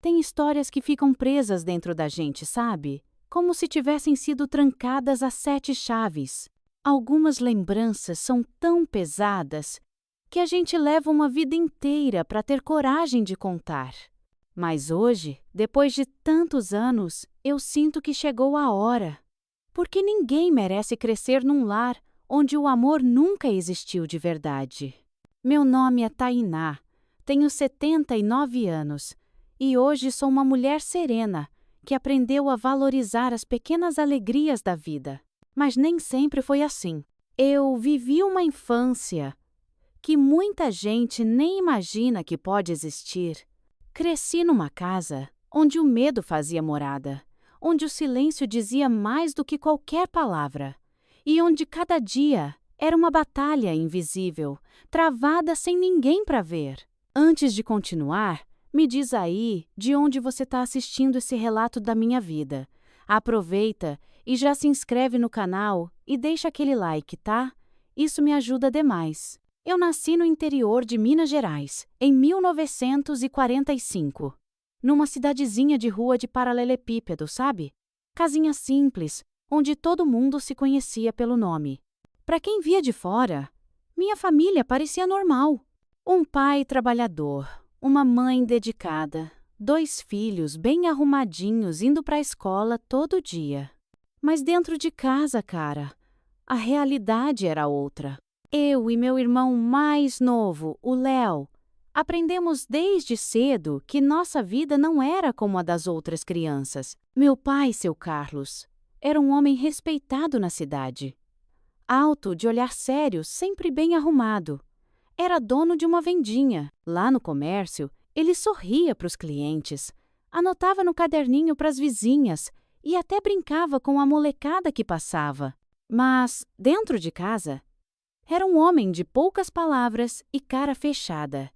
Tem histórias que ficam presas dentro da gente, sabe? Como se tivessem sido trancadas a 7 chaves. Algumas lembranças são tão pesadas que a gente leva uma vida inteira para ter coragem de contar. Mas hoje, depois de tantos anos, eu sinto que chegou a hora. Porque ninguém merece crescer num lar onde o amor nunca existiu de verdade. Meu nome é Tainá, tenho 79 anos e hoje sou uma mulher serena que aprendeu a valorizar as pequenas alegrias da vida. Mas nem sempre foi assim. Eu vivi uma infância que muita gente nem imagina que pode existir. Cresci numa casa onde o medo fazia morada, onde o silêncio dizia mais do que qualquer palavra, e onde cada dia era uma batalha invisível, travada sem ninguém para ver. Antes de continuar, me diz aí de onde você está assistindo esse relato da minha vida. Aproveita e já se inscreve no canal e deixa aquele like, tá? Isso me ajuda demais. Eu nasci no interior de Minas Gerais, em 1945. Numa cidadezinha de rua de paralelepípedo, sabe? Casinha simples, onde todo mundo se conhecia pelo nome. Para quem via de fora, minha família parecia normal. Um pai trabalhador, uma mãe dedicada, 2 filhos bem arrumadinhos indo para a escola todo dia. Mas dentro de casa, cara, a realidade era outra. Eu e meu irmão mais novo, o Léo, aprendemos desde cedo que nossa vida não era como a das outras crianças. Meu pai, seu Carlos, era um homem respeitado na cidade. Alto, de olhar sério, sempre bem arrumado. Era dono de uma vendinha. Lá no comércio, ele sorria para os clientes, anotava no caderninho para as vizinhas e até brincava com a molecada que passava. Mas, dentro de casa, era um homem de poucas palavras e cara fechada.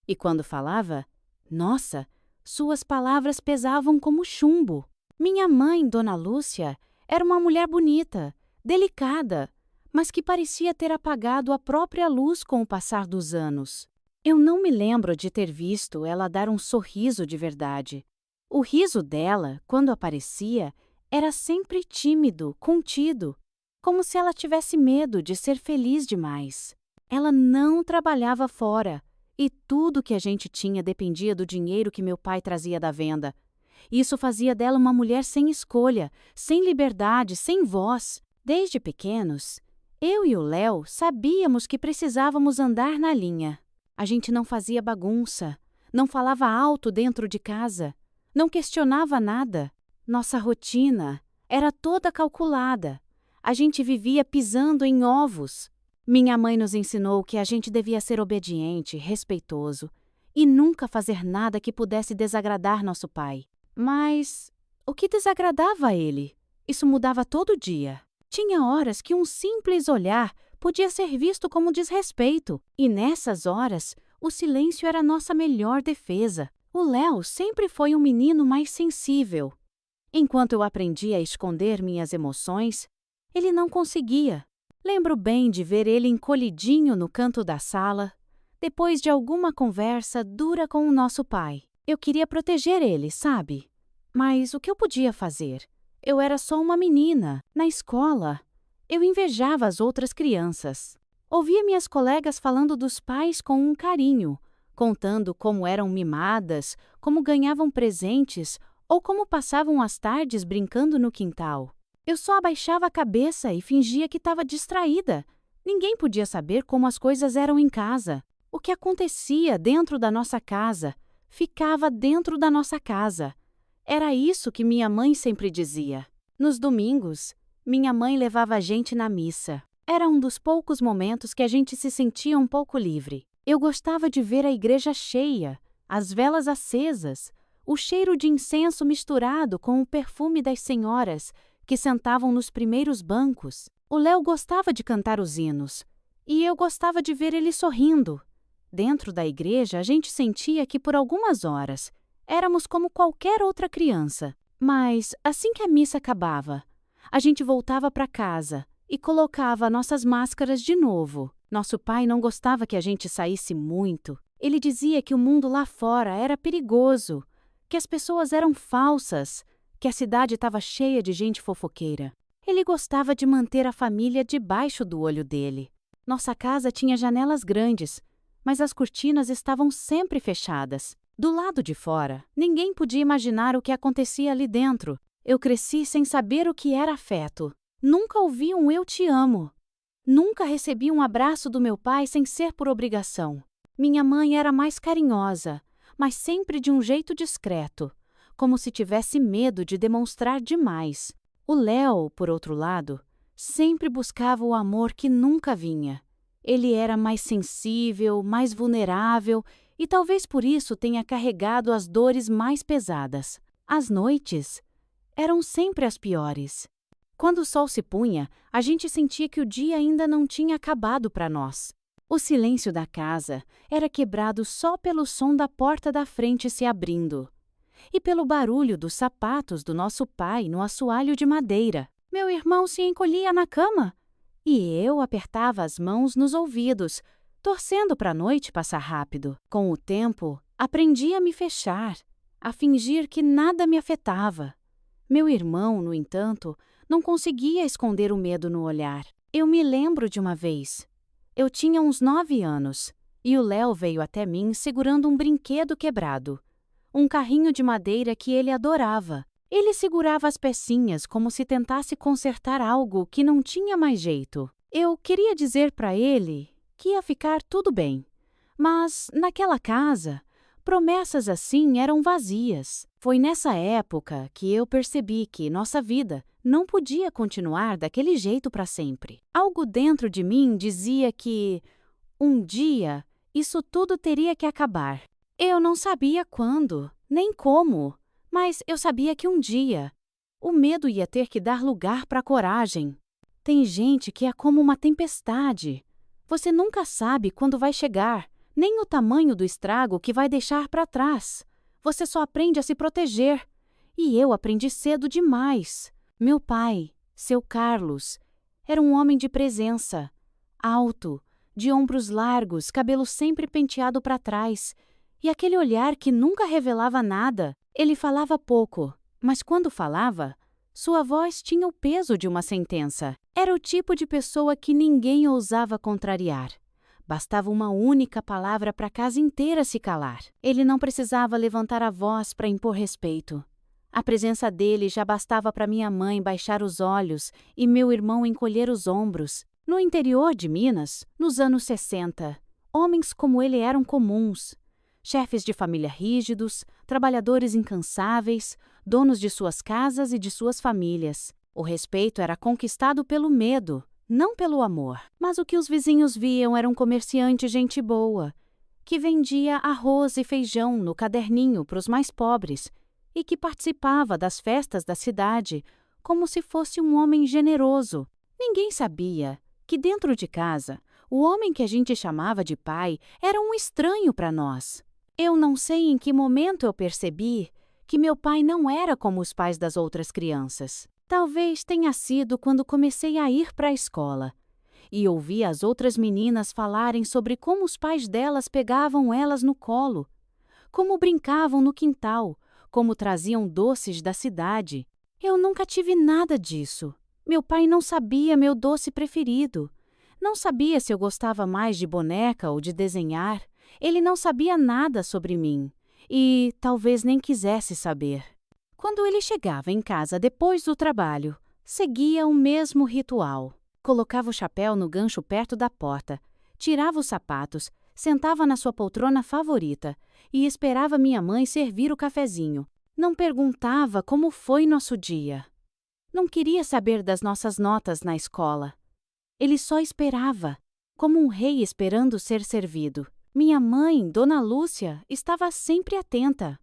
E quando falava, nossa, suas palavras pesavam como chumbo. Minha mãe, Dona Lúcia, era uma mulher bonita, delicada, mas que parecia ter apagado a própria luz com o passar dos anos. Eu não me lembro de ter visto ela dar um sorriso de verdade. O riso dela, quando aparecia, era sempre tímido, contido, como se ela tivesse medo de ser feliz demais. Ela não trabalhava fora, e tudo que a gente tinha dependia do dinheiro que meu pai trazia da venda. Isso fazia dela uma mulher sem escolha, sem liberdade, sem voz. Desde pequenos, eu e o Léo sabíamos que precisávamos andar na linha. A gente não fazia bagunça, não falava alto dentro de casa, não questionava nada. Nossa rotina era toda calculada. A gente vivia pisando em ovos. Minha mãe nos ensinou que a gente devia ser obediente, respeitoso e nunca fazer nada que pudesse desagradar nosso pai. Mas o que desagradava a ele? Isso mudava todo dia. Tinha horas que um simples olhar podia ser visto como desrespeito, e nessas horas o silêncio era nossa melhor defesa. O Léo sempre foi um menino mais sensível. Enquanto eu aprendia a esconder minhas emoções, ele não conseguia. Lembro bem de ver ele encolhidinho no canto da sala, depois de alguma conversa dura com o nosso pai. Eu queria proteger ele, sabe? Mas o que eu podia fazer? Eu era só uma menina, na escola. Eu invejava as outras crianças. Ouvia minhas colegas falando dos pais com um carinho, contando como eram mimadas, como ganhavam presentes ou como passavam as tardes brincando no quintal. Eu só abaixava a cabeça e fingia que estava distraída. Ninguém podia saber como as coisas eram em casa. O que acontecia dentro da nossa casa ficava dentro da nossa casa. Era isso que minha mãe sempre dizia. Nos domingos, minha mãe levava a gente na missa. Era um dos poucos momentos que a gente se sentia um pouco livre. Eu gostava de ver a igreja cheia, as velas acesas, o cheiro de incenso misturado com o perfume das senhoras que sentavam nos primeiros bancos. O Léo gostava de cantar os hinos, e eu gostava de ver ele sorrindo. Dentro da igreja, a gente sentia que por algumas horas éramos como qualquer outra criança. Mas, assim que a missa acabava, a gente voltava para casa e colocava nossas máscaras de novo. Nosso pai não gostava que a gente saísse muito. Ele dizia que o mundo lá fora era perigoso, que as pessoas eram falsas, que a cidade estava cheia de gente fofoqueira. Ele gostava de manter a família debaixo do olho dele. Nossa casa tinha janelas grandes, mas as cortinas estavam sempre fechadas. Do lado de fora, ninguém podia imaginar o que acontecia ali dentro. Eu cresci sem saber o que era afeto. Nunca ouvi um "eu te amo". Nunca recebi um abraço do meu pai sem ser por obrigação. Minha mãe era mais carinhosa, mas sempre de um jeito discreto, como se tivesse medo de demonstrar demais. O Léo, por outro lado, sempre buscava o amor que nunca vinha. Ele era mais sensível, mais vulnerável e talvez por isso tenha carregado as dores mais pesadas. As noites eram sempre as piores. Quando o sol se punha, a gente sentia que o dia ainda não tinha acabado para nós. O silêncio da casa era quebrado só pelo som da porta da frente se abrindo e pelo barulho dos sapatos do nosso pai no assoalho de madeira. Meu irmão se encolhia na cama e eu apertava as mãos nos ouvidos, torcendo para a noite passar rápido. Com o tempo, aprendi a me fechar, a fingir que nada me afetava. Meu irmão, no entanto, não conseguia esconder o medo no olhar. Eu me lembro de uma vez. Eu tinha uns 9 anos, e o Léo veio até mim segurando um brinquedo quebrado. Um carrinho de madeira que ele adorava. Ele segurava as pecinhas como se tentasse consertar algo que não tinha mais jeito. Eu queria dizer para ele que ia ficar tudo bem, mas naquela casa, promessas assim eram vazias. Foi nessa época que eu percebi que nossa vida não podia continuar daquele jeito para sempre. Algo dentro de mim dizia que, um dia, isso tudo teria que acabar. Eu não sabia quando, nem como, mas eu sabia que um dia o medo ia ter que dar lugar para a coragem. Tem gente que é como uma tempestade. Você nunca sabe quando vai chegar, nem o tamanho do estrago que vai deixar para trás. Você só aprende a se proteger. E eu aprendi cedo demais. Meu pai, seu Carlos, era um homem de presença, alto, de ombros largos, cabelo sempre penteado para trás, e aquele olhar que nunca revelava nada. Ele falava pouco, mas quando falava, sua voz tinha o peso de uma sentença. Era o tipo de pessoa que ninguém ousava contrariar. Bastava uma única palavra para a casa inteira se calar. Ele não precisava levantar a voz para impor respeito. A presença dele já bastava para minha mãe baixar os olhos e meu irmão encolher os ombros. No interior de Minas, nos anos 60, homens como ele eram comuns. Chefes de família rígidos, trabalhadores incansáveis, donos de suas casas e de suas famílias. O respeito era conquistado pelo medo, não pelo amor. Mas o que os vizinhos viam era um comerciante gente boa, que vendia arroz e feijão no caderninho para os mais pobres e que participava das festas da cidade como se fosse um homem generoso. Ninguém sabia que dentro de casa, o homem que a gente chamava de pai era um estranho para nós. Eu não sei em que momento eu percebi que meu pai não era como os pais das outras crianças. Talvez tenha sido quando comecei a ir para a escola e ouvi as outras meninas falarem sobre como os pais delas pegavam elas no colo, como brincavam no quintal, como traziam doces da cidade. Eu nunca tive nada disso. Meu pai não sabia meu doce preferido. Não sabia se eu gostava mais de boneca ou de desenhar. Ele não sabia nada sobre mim e talvez nem quisesse saber. Quando ele chegava em casa depois do trabalho, seguia o mesmo ritual. Colocava o chapéu no gancho perto da porta, tirava os sapatos, sentava na sua poltrona favorita e esperava minha mãe servir o cafezinho. Não perguntava como foi nosso dia. Não queria saber das nossas notas na escola. Ele só esperava, como um rei esperando ser servido. Minha mãe, Dona Lúcia, estava sempre atenta.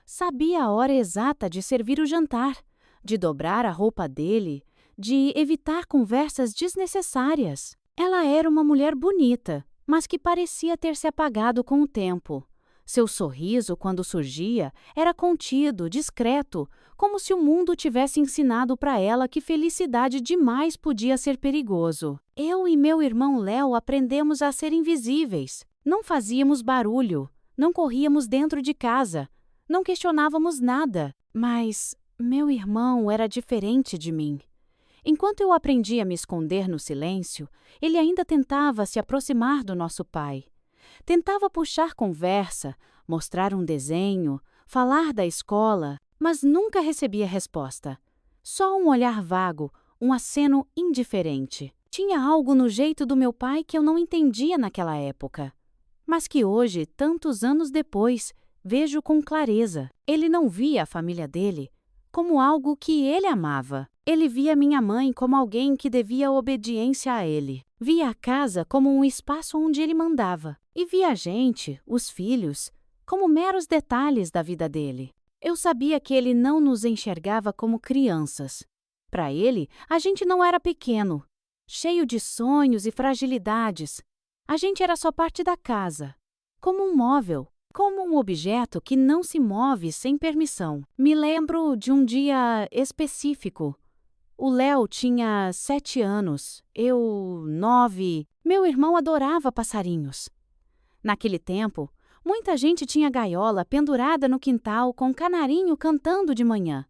Sabia a hora exata de servir o jantar, de dobrar a roupa dele, de evitar conversas desnecessárias. Ela era uma mulher bonita, mas que parecia ter se apagado com o tempo. Seu sorriso, quando surgia, era contido, discreto, como se o mundo tivesse ensinado para ela que felicidade demais podia ser perigoso. Eu e meu irmão Léo aprendemos a ser invisíveis. Não fazíamos barulho, não corríamos dentro de casa, não questionávamos nada. Mas meu irmão era diferente de mim. Enquanto eu aprendia a me esconder no silêncio, ele ainda tentava se aproximar do nosso pai. Tentava puxar conversa, mostrar um desenho, falar da escola, mas nunca recebia resposta. Só um olhar vago, um aceno indiferente. Tinha algo no jeito do meu pai que eu não entendia naquela época, mas que hoje, tantos anos depois, vejo com clareza. Ele não via a família dele como algo que ele amava. Ele via minha mãe como alguém que devia obediência a ele. Via a casa como um espaço onde ele mandava. E via a gente, os filhos, como meros detalhes da vida dele. Eu sabia que ele não nos enxergava como crianças. Para ele, a gente não era pequeno, cheio de sonhos e fragilidades. A gente era só parte da casa, como um móvel, como um objeto que não se move sem permissão. Me lembro de um dia específico. O Léo tinha 7 anos, eu 9. Meu irmão adorava passarinhos. Naquele tempo, muita gente tinha gaiola pendurada no quintal com um canarinho cantando de manhã.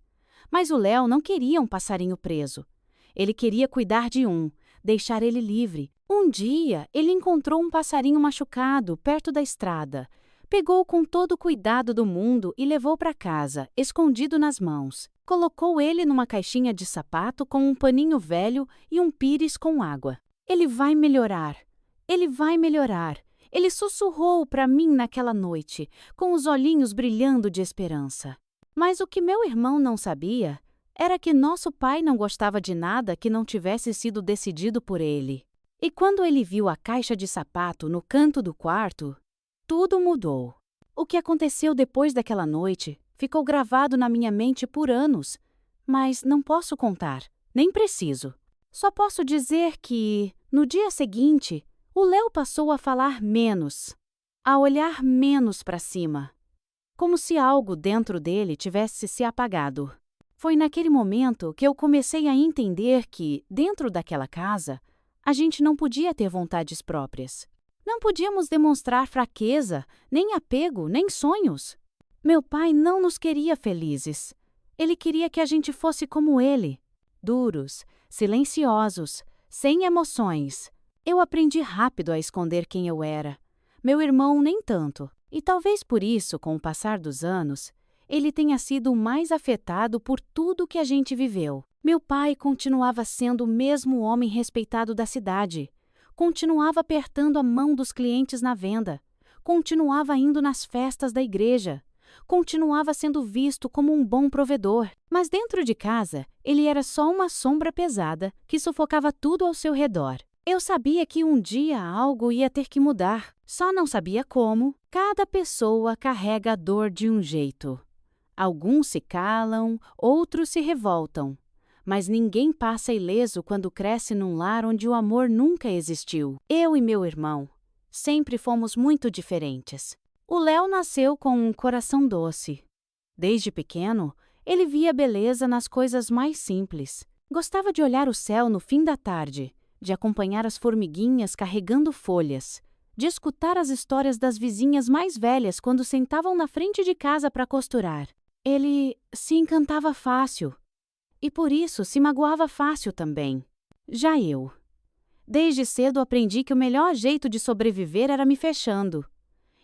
Mas o Léo não queria um passarinho preso. Ele queria cuidar de um, deixar ele livre. Um dia, ele encontrou um passarinho machucado perto da estrada. Pegou com todo o cuidado do mundo e levou para casa, escondido nas mãos. Colocou ele numa caixinha de sapato com um paninho velho e um pires com água. Ele vai melhorar. Ele vai melhorar. Ele sussurrou para mim naquela noite, com os olhinhos brilhando de esperança. Mas o que meu irmão não sabia era que nosso pai não gostava de nada que não tivesse sido decidido por ele. E quando ele viu a caixa de sapato no canto do quarto, tudo mudou. O que aconteceu depois daquela noite ficou gravado na minha mente por anos, mas não posso contar, nem preciso. Só posso dizer que, no dia seguinte, o Léo passou a falar menos, a olhar menos para cima, como se algo dentro dele tivesse se apagado. Foi naquele momento que eu comecei a entender que, dentro daquela casa, a gente não podia ter vontades próprias. Não podíamos demonstrar fraqueza, nem apego, nem sonhos. Meu pai não nos queria felizes. Ele queria que a gente fosse como ele, duros, silenciosos, sem emoções. Eu aprendi rápido a esconder quem eu era. Meu irmão nem tanto. E talvez por isso, com o passar dos anos, ele tenha sido o mais afetado por tudo que a gente viveu. Meu pai continuava sendo o mesmo homem respeitado da cidade. Continuava apertando a mão dos clientes na venda. Continuava indo nas festas da igreja. Continuava sendo visto como um bom provedor. Mas dentro de casa, ele era só uma sombra pesada que sufocava tudo ao seu redor. Eu sabia que um dia algo ia ter que mudar. Só não sabia como. Cada pessoa carrega a dor de um jeito. Alguns se calam, outros se revoltam. Mas ninguém passa ileso quando cresce num lar onde o amor nunca existiu. Eu e meu irmão sempre fomos muito diferentes. O Léo nasceu com um coração doce. Desde pequeno, ele via beleza nas coisas mais simples. Gostava de olhar o céu no fim da tarde, de acompanhar as formiguinhas carregando folhas, de escutar as histórias das vizinhas mais velhas quando sentavam na frente de casa para costurar. Ele se encantava fácil e por isso se magoava fácil também. Já eu. Desde cedo aprendi que o melhor jeito de sobreviver era me fechando.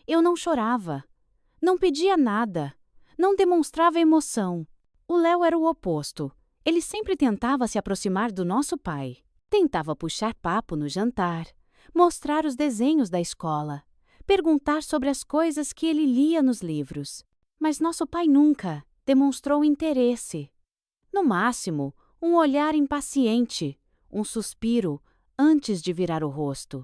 Eu não chorava, não pedia nada, não demonstrava emoção. O Léo era o oposto. Ele sempre tentava se aproximar do nosso pai. Tentava puxar papo no jantar, mostrar os desenhos da escola, perguntar sobre as coisas que ele lia nos livros. Mas nosso pai nunca demonstrou interesse. No máximo, um olhar impaciente, um suspiro antes de virar o rosto.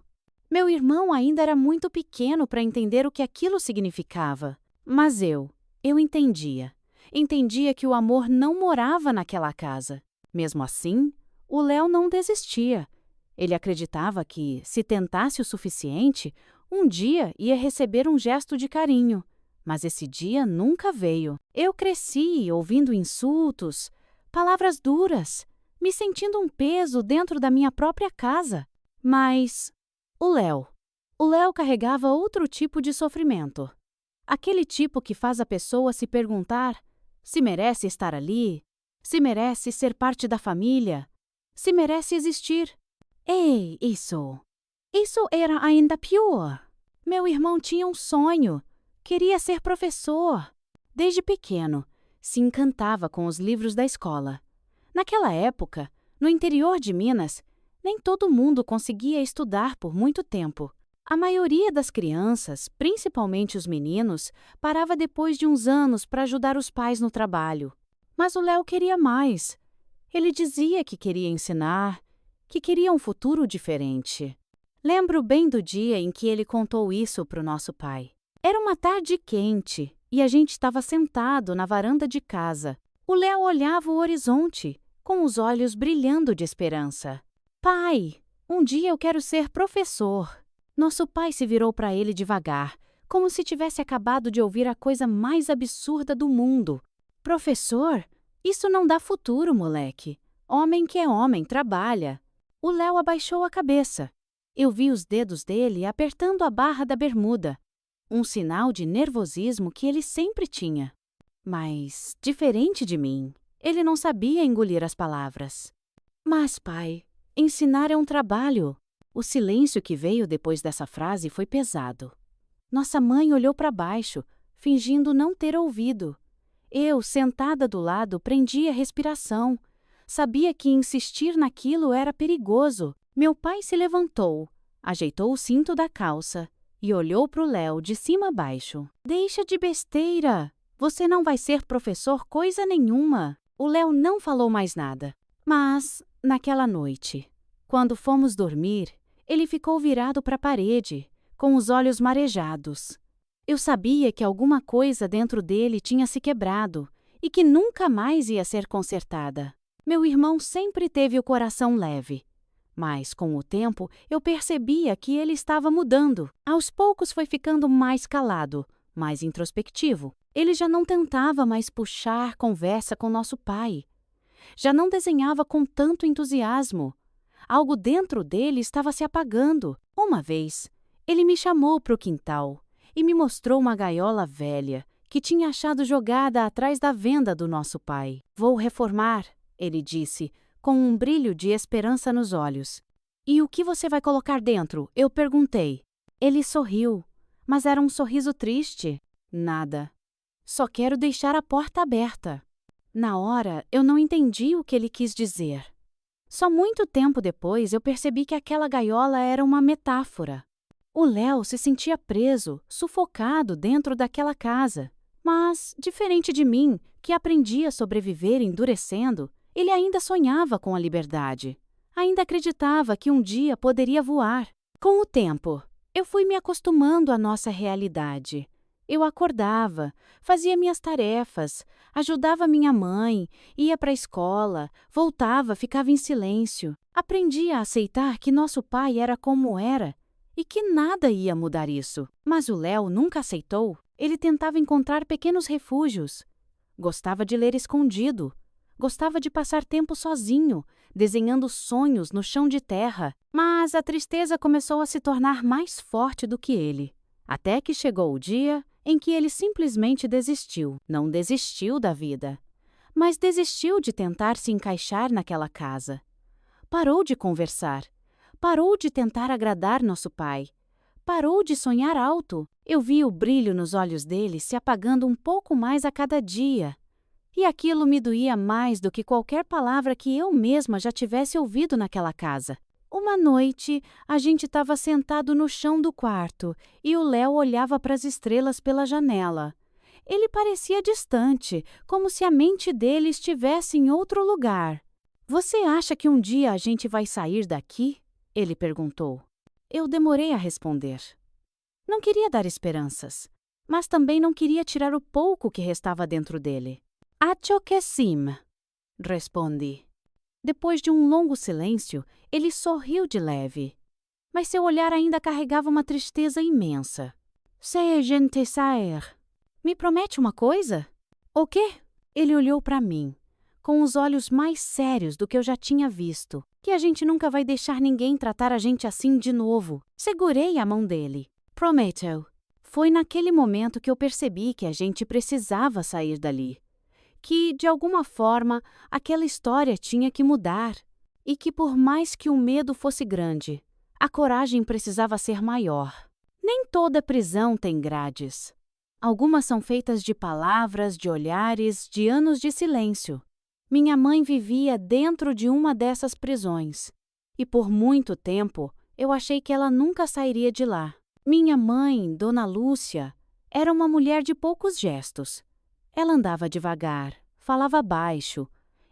Meu irmão ainda era muito pequeno para entender o que aquilo significava. Mas eu entendia. Entendia que o amor não morava naquela casa. Mesmo assim, o Léo não desistia. Ele acreditava que, se tentasse o suficiente, um dia ia receber um gesto de carinho. Mas esse dia nunca veio. Eu cresci ouvindo insultos, palavras duras, me sentindo um peso dentro da minha própria casa. Mas o Léo carregava outro tipo de sofrimento. Aquele tipo que faz a pessoa se perguntar se merece estar ali, se merece ser parte da família, se merece existir. Ei, isso era ainda pior. Meu irmão tinha um sonho, queria ser professor. Desde pequeno, se encantava com os livros da escola. Naquela época, no interior de Minas, nem todo mundo conseguia estudar por muito tempo. A maioria das crianças, principalmente os meninos, parava depois de uns anos para ajudar os pais no trabalho. Mas o Léo queria mais. Ele dizia que queria ensinar, que queria um futuro diferente. Lembro bem do dia em que ele contou isso para o nosso pai. Era uma tarde quente e a gente estava sentado na varanda de casa. O Léo olhava o horizonte, com os olhos brilhando de esperança. Pai, um dia eu quero ser professor. Nosso pai se virou para ele devagar, como se tivesse acabado de ouvir a coisa mais absurda do mundo. Professor? Isso não dá futuro, moleque. Homem que é homem, trabalha. O Léo abaixou a cabeça. Eu vi os dedos dele apertando a barra da bermuda, um sinal de nervosismo que ele sempre tinha. Mas, diferente de mim, ele não sabia engolir as palavras. Mas, pai, ensinar é um trabalho. O silêncio que veio depois dessa frase foi pesado. Nossa mãe olhou para baixo, fingindo não ter ouvido. Eu, sentada do lado, prendia a respiração. Sabia que insistir naquilo era perigoso. Meu pai se levantou, ajeitou o cinto da calça e olhou para o Léo de cima a baixo. Deixa de besteira! Você não vai ser professor coisa nenhuma. O Léo não falou mais nada. Mas, naquela noite, quando fomos dormir, ele ficou virado para a parede, com os olhos marejados. Eu sabia que alguma coisa dentro dele tinha se quebrado e que nunca mais ia ser consertada. Meu irmão sempre teve o coração leve. Mas, com o tempo, eu percebia que ele estava mudando. Aos poucos foi ficando mais calado, mais introspectivo. Ele já não tentava mais puxar conversa com nosso pai. Já não desenhava com tanto entusiasmo. Algo dentro dele estava se apagando. Uma vez, ele me chamou para o quintal e me mostrou uma gaiola velha que tinha achado jogada atrás da venda do nosso pai. Vou reformar, ele disse, com um brilho de esperança nos olhos. E o que você vai colocar dentro? Eu perguntei. Ele sorriu, mas era um sorriso triste. Nada. Só quero deixar a porta aberta. Na hora, eu não entendi o que ele quis dizer. Só muito tempo depois eu percebi que aquela gaiola era uma metáfora. O Léo se sentia preso, sufocado dentro daquela casa. Mas, diferente de mim, que aprendia a sobreviver endurecendo, ele ainda sonhava com a liberdade. Ainda acreditava que um dia poderia voar. Com o tempo, eu fui me acostumando à nossa realidade. Eu acordava, fazia minhas tarefas, ajudava minha mãe, ia para a escola, voltava, ficava em silêncio. Aprendi a aceitar que nosso pai era como era e que nada ia mudar isso. Mas o Léo nunca aceitou. Ele tentava encontrar pequenos refúgios. Gostava de ler escondido. Gostava de passar tempo sozinho, desenhando sonhos no chão de terra. Mas a tristeza começou a se tornar mais forte do que ele. Até que chegou o dia em que ele simplesmente desistiu. Não desistiu da vida, mas desistiu de tentar se encaixar naquela casa. Parou de conversar. Parou de tentar agradar nosso pai. Parou de sonhar alto. Eu vi o brilho nos olhos dele se apagando um pouco mais a cada dia. E aquilo me doía mais do que qualquer palavra que eu mesma já tivesse ouvido naquela casa. Uma noite, a gente estava sentado no chão do quarto e o Léo olhava para as estrelas pela janela. Ele parecia distante, como se a mente dele estivesse em outro lugar. Você acha que um dia a gente vai sair daqui? Ele perguntou. Eu demorei a responder. Não queria dar esperanças, mas também não queria tirar o pouco que restava dentro dele. Acho que sim, respondi. Depois de um longo silêncio, ele sorriu de leve. Mas seu olhar ainda carregava uma tristeza imensa. Se a gente sair, me promete uma coisa? O quê? Ele olhou para mim, com os olhos mais sérios do que eu já tinha visto. Que a gente nunca vai deixar ninguém tratar a gente assim de novo. Segurei a mão dele. Prometo. Foi naquele momento que eu percebi que a gente precisava sair dali. Que, de alguma forma, aquela história tinha que mudar. E que, por mais que o medo fosse grande, a coragem precisava ser maior. Nem toda prisão tem grades. Algumas são feitas de palavras, de olhares, de anos de silêncio. Minha mãe vivia dentro de uma dessas prisões. E por muito tempo, eu achei que ela nunca sairia de lá. Minha mãe, Dona Lúcia, era uma mulher de poucos gestos. Ela andava devagar, falava baixo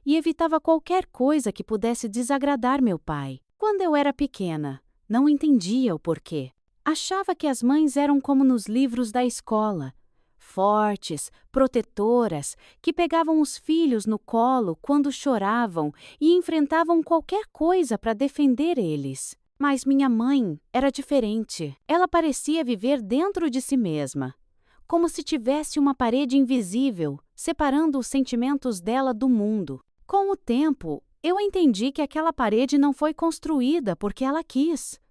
e evitava qualquer coisa que pudesse desagradar meu pai. Quando eu era pequena, não entendia o porquê. Achava que as mães eram como nos livros da escola, fortes, protetoras, que pegavam os filhos no colo quando choravam e enfrentavam qualquer coisa para defender eles. Mas minha mãe era diferente. Ela parecia viver dentro de si mesma, como se tivesse uma parede invisível separando os sentimentos dela do mundo. Com o tempo, eu entendi que aquela parede não foi construída porque ela quis.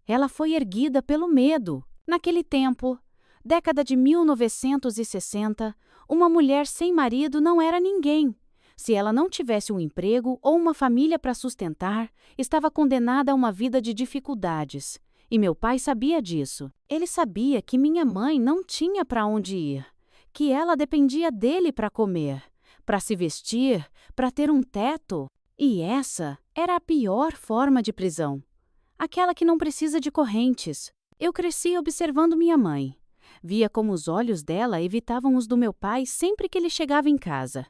Ela foi erguida pelo medo. Naquele tempo, década de 1960, uma mulher sem marido não era ninguém. Se ela não tivesse um emprego ou uma família para sustentar, estava condenada a uma vida de dificuldades. E meu pai sabia disso. Ele sabia que minha mãe não tinha para onde ir, que ela dependia dele para comer, para se vestir, para ter um teto. E essa era a pior forma de prisão. Aquela que não precisa de correntes. Eu cresci observando minha mãe. Via como os olhos dela evitavam os do meu pai sempre que ele chegava em casa.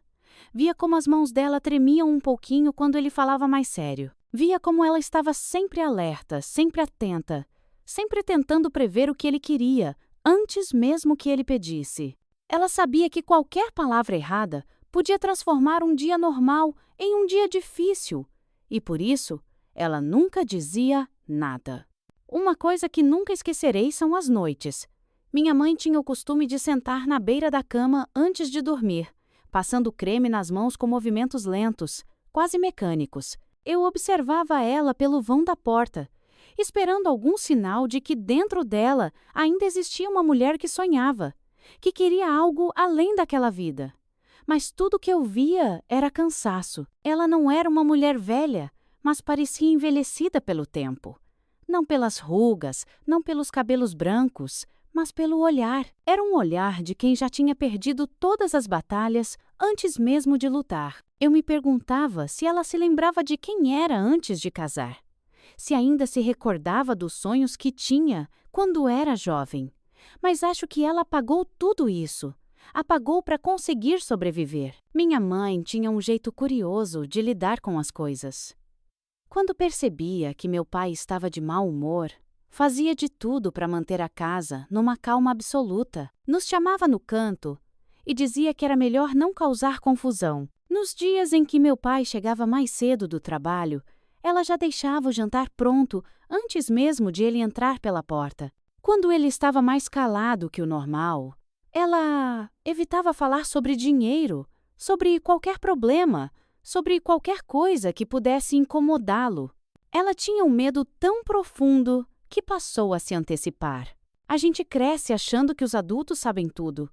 Via como as mãos dela tremiam um pouquinho quando ele falava mais sério. Via como ela estava sempre alerta, sempre atenta, sempre tentando prever o que ele queria, antes mesmo que ele pedisse. Ela sabia que qualquer palavra errada podia transformar um dia normal em um dia difícil, e por isso, ela nunca dizia nada. Uma coisa que nunca esquecerei são as noites. Minha mãe tinha o costume de sentar na beira da cama antes de dormir, passando creme nas mãos com movimentos lentos, quase mecânicos. Eu observava ela pelo vão da porta, esperando algum sinal de que dentro dela ainda existia uma mulher que sonhava, que queria algo além daquela vida. Mas tudo que eu via era cansaço. Ela não era uma mulher velha, mas parecia envelhecida pelo tempo. Não pelas rugas, não pelos cabelos brancos, mas pelo olhar. Era um olhar de quem já tinha perdido todas as batalhas antes mesmo de lutar. Eu me perguntava se ela se lembrava de quem era antes de casar. Se ainda se recordava dos sonhos que tinha quando era jovem. Mas acho que ela apagou tudo isso. Apagou para conseguir sobreviver. Minha mãe tinha um jeito curioso de lidar com as coisas. Quando percebia que meu pai estava de mau humor, fazia de tudo para manter a casa numa calma absoluta. Nos chamava no canto e dizia que era melhor não causar confusão. Nos dias em que meu pai chegava mais cedo do trabalho, ela já deixava o jantar pronto antes mesmo de ele entrar pela porta. Quando ele estava mais calado que o normal, ela evitava falar sobre dinheiro, sobre qualquer problema, sobre qualquer coisa que pudesse incomodá-lo. Ela tinha um medo tão profundo que passou a se antecipar. A gente cresce achando que os adultos sabem tudo.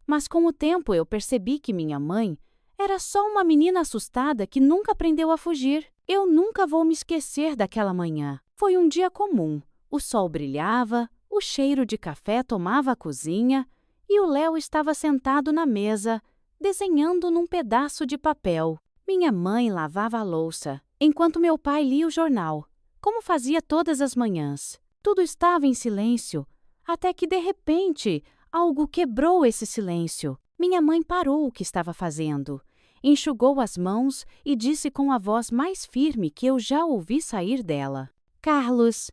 Mas com o tempo eu percebi que minha mãe era só uma menina assustada que nunca aprendeu a fugir. Eu nunca vou me esquecer daquela manhã. Foi um dia comum. O sol brilhava, o cheiro de café tomava a cozinha e o Léo estava sentado na mesa, desenhando num pedaço de papel. Minha mãe lavava a louça, enquanto meu pai lia o jornal, como fazia todas as manhãs. Tudo estava em silêncio, até que, de repente, algo quebrou esse silêncio. Minha mãe parou o que estava fazendo, enxugou as mãos e disse com a voz mais firme que eu já ouvi sair dela: "Carlos,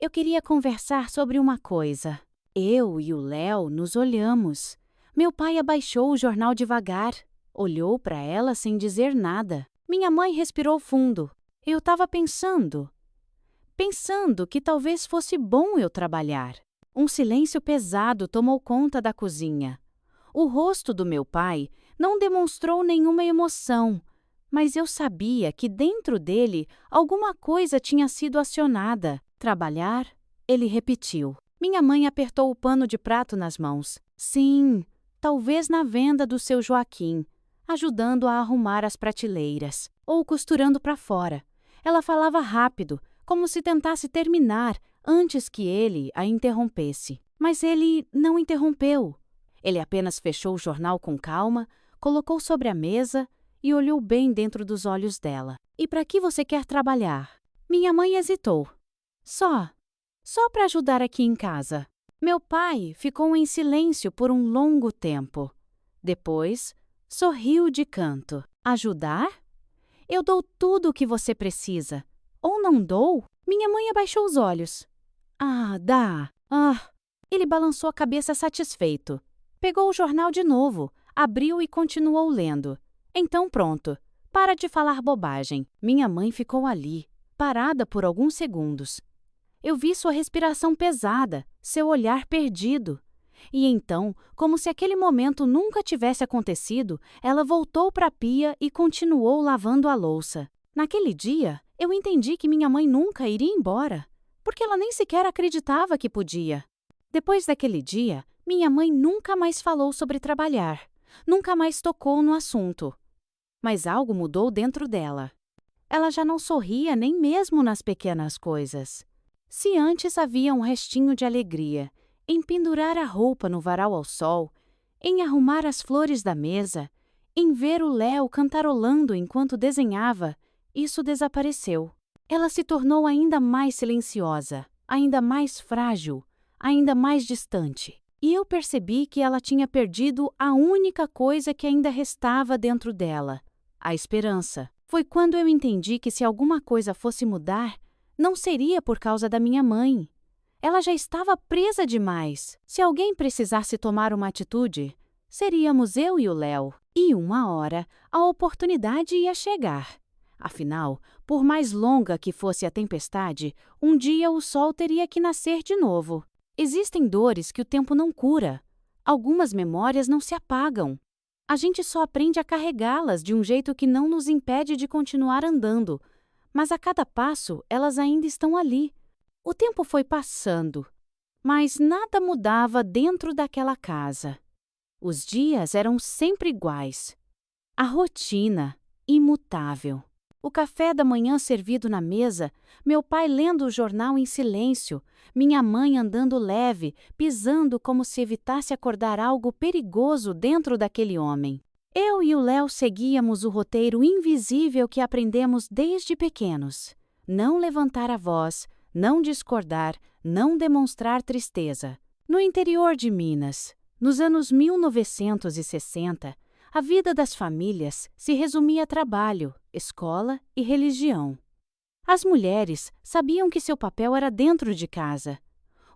eu queria conversar sobre uma coisa." Eu e o Léo nos olhamos. Meu pai abaixou o jornal devagar, olhou para ela sem dizer nada. Minha mãe respirou fundo. Eu estava pensando que talvez fosse bom eu trabalhar. Um silêncio pesado tomou conta da cozinha. O rosto do meu pai não demonstrou nenhuma emoção, mas eu sabia que dentro dele alguma coisa tinha sido acionada. Trabalhar? Ele repetiu. Minha mãe apertou o pano de prato nas mãos. Sim, talvez na venda do seu Joaquim, ajudando a arrumar as prateleiras, ou costurando para fora. Ela falava rápido, como se tentasse terminar antes que ele a interrompesse. Mas ele não interrompeu. Ele apenas fechou o jornal com calma, colocou sobre a mesa e olhou bem dentro dos olhos dela. E para que você quer trabalhar? Minha mãe hesitou. Só para ajudar aqui em casa. Meu pai ficou em silêncio por um longo tempo. Depois, sorriu de canto. Ajudar? Eu dou tudo o que você precisa. Ou não dou? Minha mãe abaixou os olhos. Dá. Ele balançou a cabeça satisfeito. Pegou o jornal de novo, abriu e continuou lendo. Então pronto. Para de falar bobagem. Minha mãe ficou ali, parada por alguns segundos. Eu vi sua respiração pesada, seu olhar perdido. E então, como se aquele momento nunca tivesse acontecido, ela voltou para a pia e continuou lavando a louça. Naquele dia, eu entendi que minha mãe nunca iria embora, porque ela nem sequer acreditava que podia. Depois daquele dia, minha mãe nunca mais falou sobre trabalhar, nunca mais tocou no assunto. Mas algo mudou dentro dela. Ela já não sorria nem mesmo nas pequenas coisas. Se antes havia um restinho de alegria em pendurar a roupa no varal ao sol, em arrumar as flores da mesa, em ver o Léo cantarolando enquanto desenhava, isso desapareceu. Ela se tornou ainda mais silenciosa, ainda mais frágil, ainda mais distante. E eu percebi que ela tinha perdido a única coisa que ainda restava dentro dela, a esperança. Foi quando eu entendi que se alguma coisa fosse mudar, não seria por causa da minha mãe. Ela já estava presa demais. Se alguém precisasse tomar uma atitude, seríamos eu e o Léo. E uma hora, a oportunidade ia chegar. Afinal, por mais longa que fosse a tempestade, um dia o sol teria que nascer de novo. Existem dores que o tempo não cura. Algumas memórias não se apagam. A gente só aprende a carregá-las de um jeito que não nos impede de continuar andando. Mas a cada passo, elas ainda estão ali. O tempo foi passando, mas nada mudava dentro daquela casa. Os dias eram sempre iguais. A rotina, imutável. O café da manhã servido na mesa, meu pai lendo o jornal em silêncio, minha mãe andando leve, pisando como se evitasse acordar algo perigoso dentro daquele homem. Eu e o Léo seguíamos o roteiro invisível que aprendemos desde pequenos. Não levantar a voz, não discordar, não demonstrar tristeza. No interior de Minas, nos anos 1960, a vida das famílias se resumia a trabalho, escola e religião. As mulheres sabiam que seu papel era dentro de casa.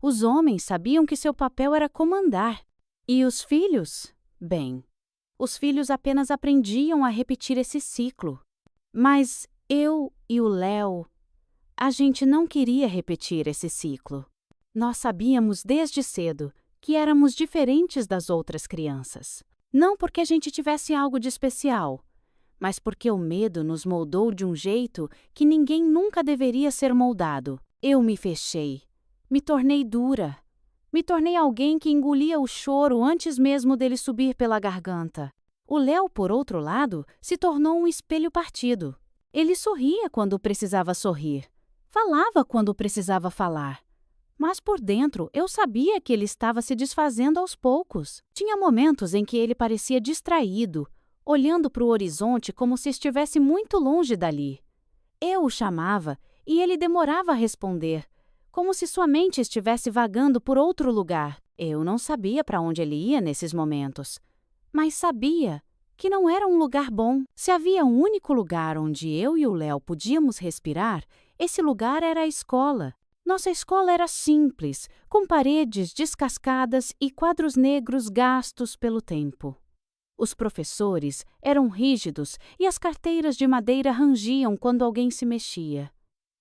Os homens sabiam que seu papel era comandar. E os filhos? Bem, os filhos apenas aprendiam a repetir esse ciclo. Mas eu e o Léo, a gente não queria repetir esse ciclo. Nós sabíamos desde cedo que éramos diferentes das outras crianças. Não porque a gente tivesse algo de especial, mas porque o medo nos moldou de um jeito que ninguém nunca deveria ser moldado. Eu me fechei, me tornei dura, me tornei alguém que engolia o choro antes mesmo dele subir pela garganta. O Léo, por outro lado, se tornou um espelho partido. Ele sorria quando precisava sorrir, falava quando precisava falar. Mas por dentro eu sabia que ele estava se desfazendo aos poucos. Tinha momentos em que ele parecia distraído, olhando para o horizonte como se estivesse muito longe dali. Eu o chamava e ele demorava a responder, como se sua mente estivesse vagando por outro lugar. Eu não sabia para onde ele ia nesses momentos, mas sabia que não era um lugar bom. Se havia um único lugar onde eu e o Léo podíamos respirar, esse lugar era a escola. Nossa escola era simples, com paredes descascadas e quadros negros gastos pelo tempo. Os professores eram rígidos e as carteiras de madeira rangiam quando alguém se mexia.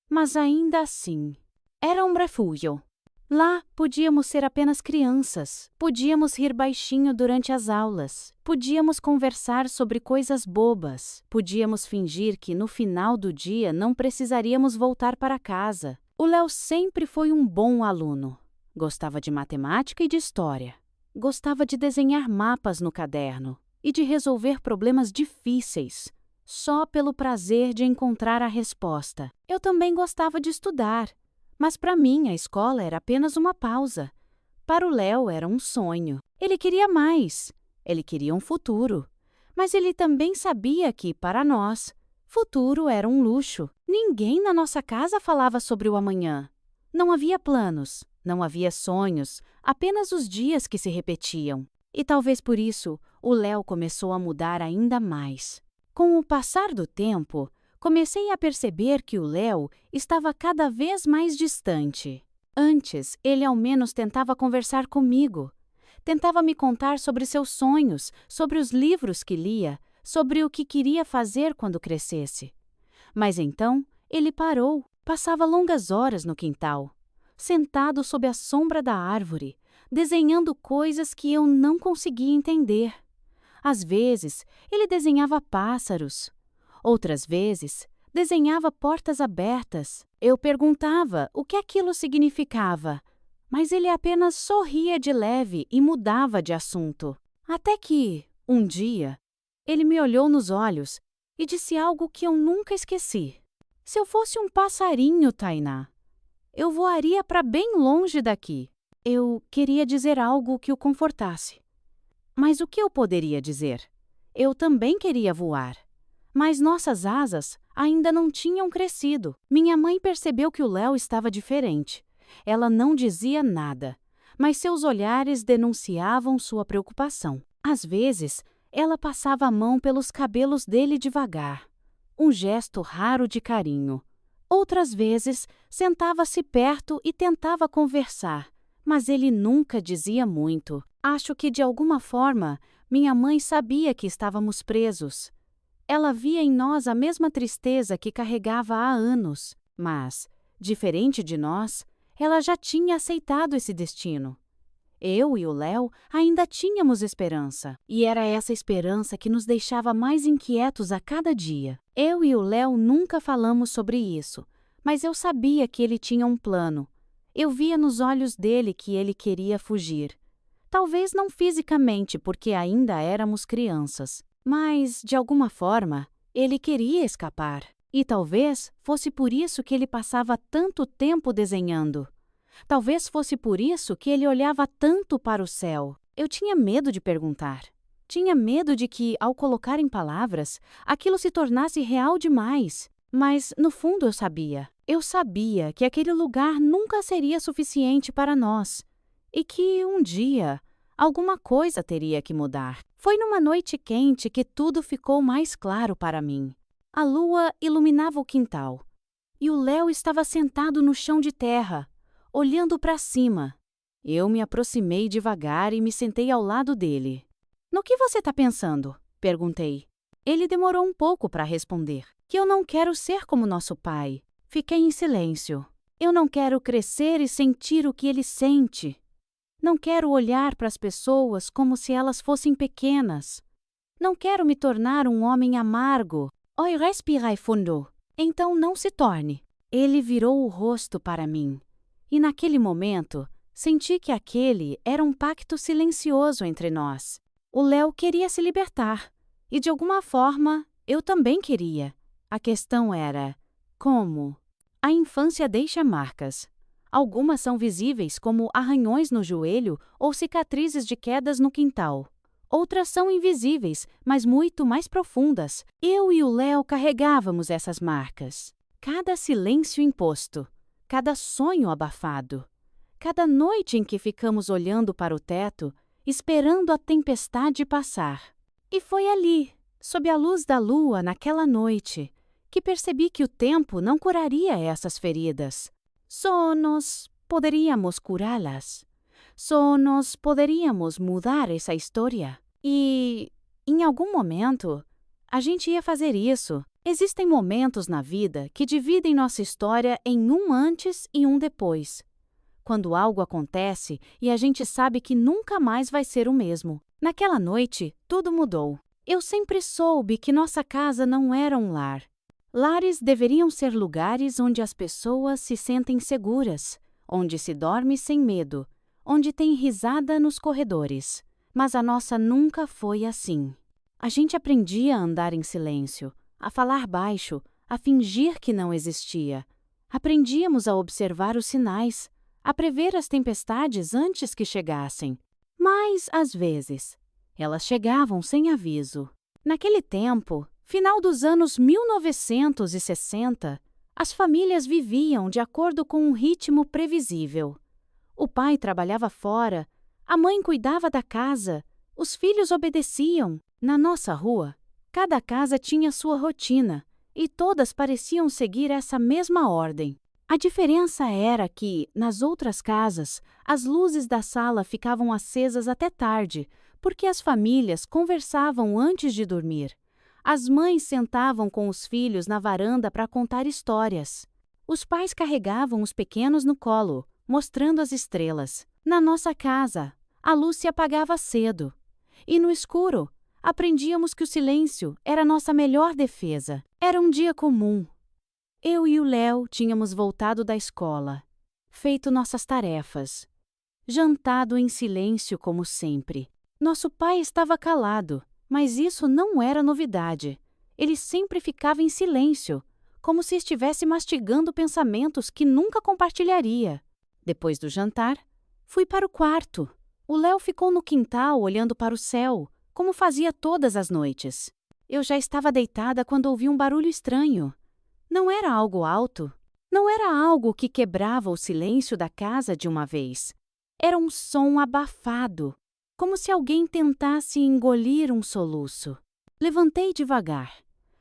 Mas ainda assim, era um refúgio. Lá podíamos ser apenas crianças, podíamos rir baixinho durante as aulas, podíamos conversar sobre coisas bobas, podíamos fingir que no final do dia não precisaríamos voltar para casa. O Léo sempre foi um bom aluno, Gostava de matemática e de história. Gostava de desenhar mapas no caderno e de resolver problemas difíceis, só pelo prazer de encontrar a resposta. Eu também gostava de estudar, mas para mim a escola era apenas uma pausa. Para o Léo era um sonho. Ele queria mais. Ele queria um futuro. Mas ele também sabia que, para nós, futuro era um luxo. Ninguém na nossa casa falava sobre o amanhã. Não havia planos, não havia sonhos, apenas os dias que se repetiam. E talvez por isso, o Léo começou a mudar ainda mais. Com o passar do tempo, comecei a perceber que o Léo estava cada vez mais distante. Antes, ele ao menos tentava conversar comigo. Tentava me contar sobre seus sonhos, sobre os livros que lia, sobre o que queria fazer quando crescesse. Mas então, ele parou, passava longas horas no quintal, sentado sob a sombra da árvore, desenhando coisas que eu não conseguia entender. Às vezes, ele desenhava pássaros. Outras vezes, desenhava portas abertas. Eu perguntava o que aquilo significava, mas ele apenas sorria de leve e mudava de assunto. Até que, um dia, ele me olhou nos olhos e disse algo que eu nunca esqueci. Se eu fosse um passarinho, Tainá, eu voaria para bem longe daqui. Eu queria dizer algo que o confortasse. Mas o que eu poderia dizer? Eu também queria voar. Mas nossas asas ainda não tinham crescido. Minha mãe percebeu que o Léo estava diferente. Ela não dizia nada, mas seus olhares denunciavam sua preocupação. Às vezes, ela passava a mão pelos cabelos dele devagar, um gesto raro de carinho. Outras vezes, sentava-se perto e tentava conversar, mas ele nunca dizia muito. Acho que, de alguma forma, minha mãe sabia que estávamos presos. Ela via em nós a mesma tristeza que carregava há anos, mas, diferente de nós, ela já tinha aceitado esse destino. Eu e o Léo ainda tínhamos esperança, e era essa esperança que nos deixava mais inquietos a cada dia. Eu e o Léo nunca falamos sobre isso, mas eu sabia que ele tinha um plano. Eu via nos olhos dele que ele queria fugir. Talvez não fisicamente, porque ainda éramos crianças, mas, de alguma forma, ele queria escapar. E talvez fosse por isso que ele passava tanto tempo desenhando. Talvez fosse por isso que ele olhava tanto para o céu. Eu tinha medo de perguntar. Tinha medo de que, ao colocar em palavras, aquilo se tornasse real demais. Mas, no fundo, eu sabia. Eu sabia que aquele lugar nunca seria suficiente para nós. E que, um dia, alguma coisa teria que mudar. Foi numa noite quente que tudo ficou mais claro para mim. A lua iluminava o quintal, e o Léo estava sentado no chão de terra, olhando para cima. Eu me aproximei devagar e me sentei ao lado dele. "No que você está pensando?" perguntei. Ele demorou um pouco para responder. "Que eu não quero ser como nosso pai." Fiquei em silêncio. Eu não quero crescer e sentir o que ele sente. Não quero olhar para as pessoas como se elas fossem pequenas. Não quero me tornar um homem amargo. Oi, respirai fundo. Então não se torne. Ele virou o rosto para mim. E naquele momento, senti que aquele era um pacto silencioso entre nós. O Léo queria se libertar. E de alguma forma, eu também queria. A questão era, como? A infância deixa marcas. Algumas são visíveis como arranhões no joelho ou cicatrizes de quedas no quintal. Outras são invisíveis, mas muito mais profundas. Eu e o Léo carregávamos essas marcas. Cada silêncio imposto, cada sonho abafado, cada noite em que ficamos olhando para o teto, esperando a tempestade passar. E foi ali, sob a luz da lua naquela noite, que percebi que o tempo não curaria essas feridas. Só nós poderíamos curá-las. Só nós poderíamos mudar essa história. E, em algum momento, a gente ia fazer isso. Existem momentos na vida que dividem nossa história em um antes e um depois. Quando algo acontece e a gente sabe que nunca mais vai ser o mesmo. Naquela noite, tudo mudou. Eu sempre soube que nossa casa não era um lar. Lares deveriam ser lugares onde as pessoas se sentem seguras, onde se dorme sem medo, onde tem risada nos corredores. Mas a nossa nunca foi assim. A gente aprendia a andar em silêncio, a falar baixo, a fingir que não existia. Aprendíamos a observar os sinais, a prever as tempestades antes que chegassem. Mas, às vezes, elas chegavam sem aviso. Naquele tempo, final dos anos 1960, as famílias viviam de acordo com um ritmo previsível. O pai trabalhava fora, a mãe cuidava da casa, os filhos obedeciam. Na nossa rua, cada casa tinha sua rotina e todas pareciam seguir essa mesma ordem. A diferença era que, nas outras casas, as luzes da sala ficavam acesas até tarde, porque as famílias conversavam antes de dormir. As mães sentavam com os filhos na varanda para contar histórias. Os pais carregavam os pequenos no colo, mostrando as estrelas. Na nossa casa, a luz se apagava cedo. E no escuro, aprendíamos que o silêncio era nossa melhor defesa. Era um dia comum. Eu e o Léo tínhamos voltado da escola, feito nossas tarefas, jantado em silêncio como sempre. Nosso pai estava calado, mas isso não era novidade. Ele sempre ficava em silêncio, como se estivesse mastigando pensamentos que nunca compartilharia. Depois do jantar, fui para o quarto. O Léo ficou no quintal olhando para o céu, como fazia todas as noites. Eu já estava deitada quando ouvi um barulho estranho. Não era algo alto. Não era algo que quebrava o silêncio da casa de uma vez. Era um som abafado, como se alguém tentasse engolir um soluço. Levantei devagar.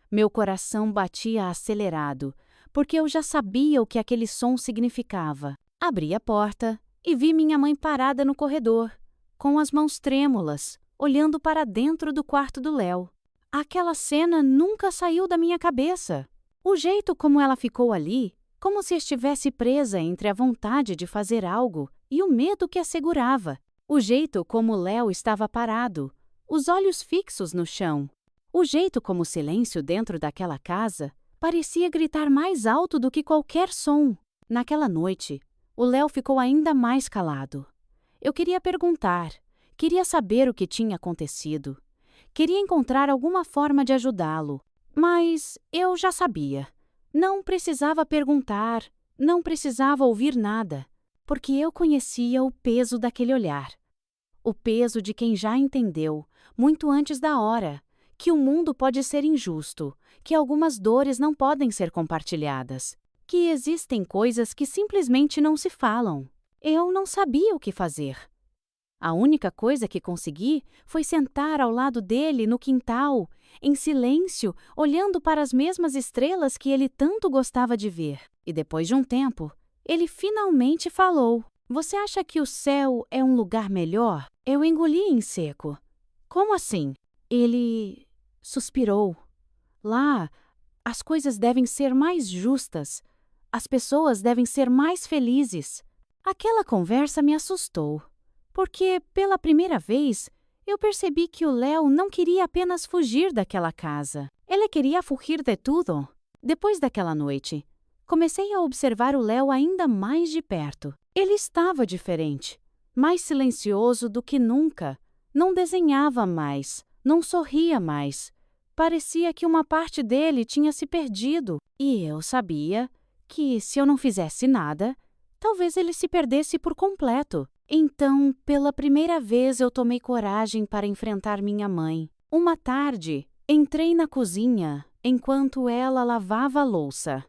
Meu coração batia acelerado, porque eu já sabia o que aquele som significava. Abri a porta e vi minha mãe parada no corredor, com as mãos trêmulas, olhando para dentro do quarto do Léo. Aquela cena nunca saiu da minha cabeça. O jeito como ela ficou ali, como se estivesse presa entre a vontade de fazer algo e o medo que a segurava. O jeito como Léo estava parado, os olhos fixos no chão. O jeito como o silêncio dentro daquela casa parecia gritar mais alto do que qualquer som. Naquela noite, o Léo ficou ainda mais calado. Eu queria perguntar, queria saber o que tinha acontecido. Queria encontrar alguma forma de ajudá-lo. Mas eu já sabia. Não precisava perguntar, não precisava ouvir nada, porque eu conhecia o peso daquele olhar. O peso de quem já entendeu, muito antes da hora, que o mundo pode ser injusto, que algumas dores não podem ser compartilhadas, que existem coisas que simplesmente não se falam. Eu não sabia o que fazer. A única coisa que consegui foi sentar ao lado dele no quintal, em silêncio, olhando para as mesmas estrelas que ele tanto gostava de ver. E depois de um tempo, ele finalmente falou: "Você acha que o céu é um lugar melhor?" Eu engoli em seco. "Como assim?" Ele suspirou. "Lá, as coisas devem ser mais justas. As pessoas devem ser mais felizes." Aquela conversa me assustou. Porque, pela primeira vez, eu percebi que o Léo não queria apenas fugir daquela casa. Ele queria fugir de tudo. Depois daquela noite, comecei a observar o Léo ainda mais de perto. Ele estava diferente, mais silencioso do que nunca. Não desenhava mais, não sorria mais. Parecia que uma parte dele tinha se perdido. E eu sabia que, se eu não fizesse nada, talvez ele se perdesse por completo. Então, pela primeira vez, eu tomei coragem para enfrentar minha mãe. Uma tarde, entrei na cozinha enquanto ela lavava a louça.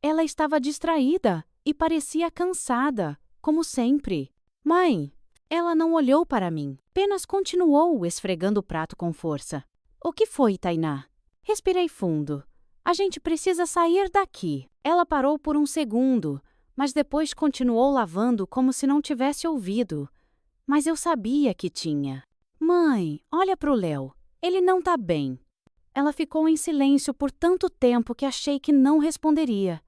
Ela estava distraída e parecia cansada, como sempre. "Mãe!" Ela não olhou para mim, apenas continuou esfregando o prato com força. "O que foi, Tainá?" Respirei fundo. "A gente precisa sair daqui." Ela parou por um segundo, mas depois continuou lavando como se não tivesse ouvido. Mas eu sabia que tinha. "Mãe, olha para o Léo. Ele não está bem." Ela ficou em silêncio por tanto tempo que achei que não responderia.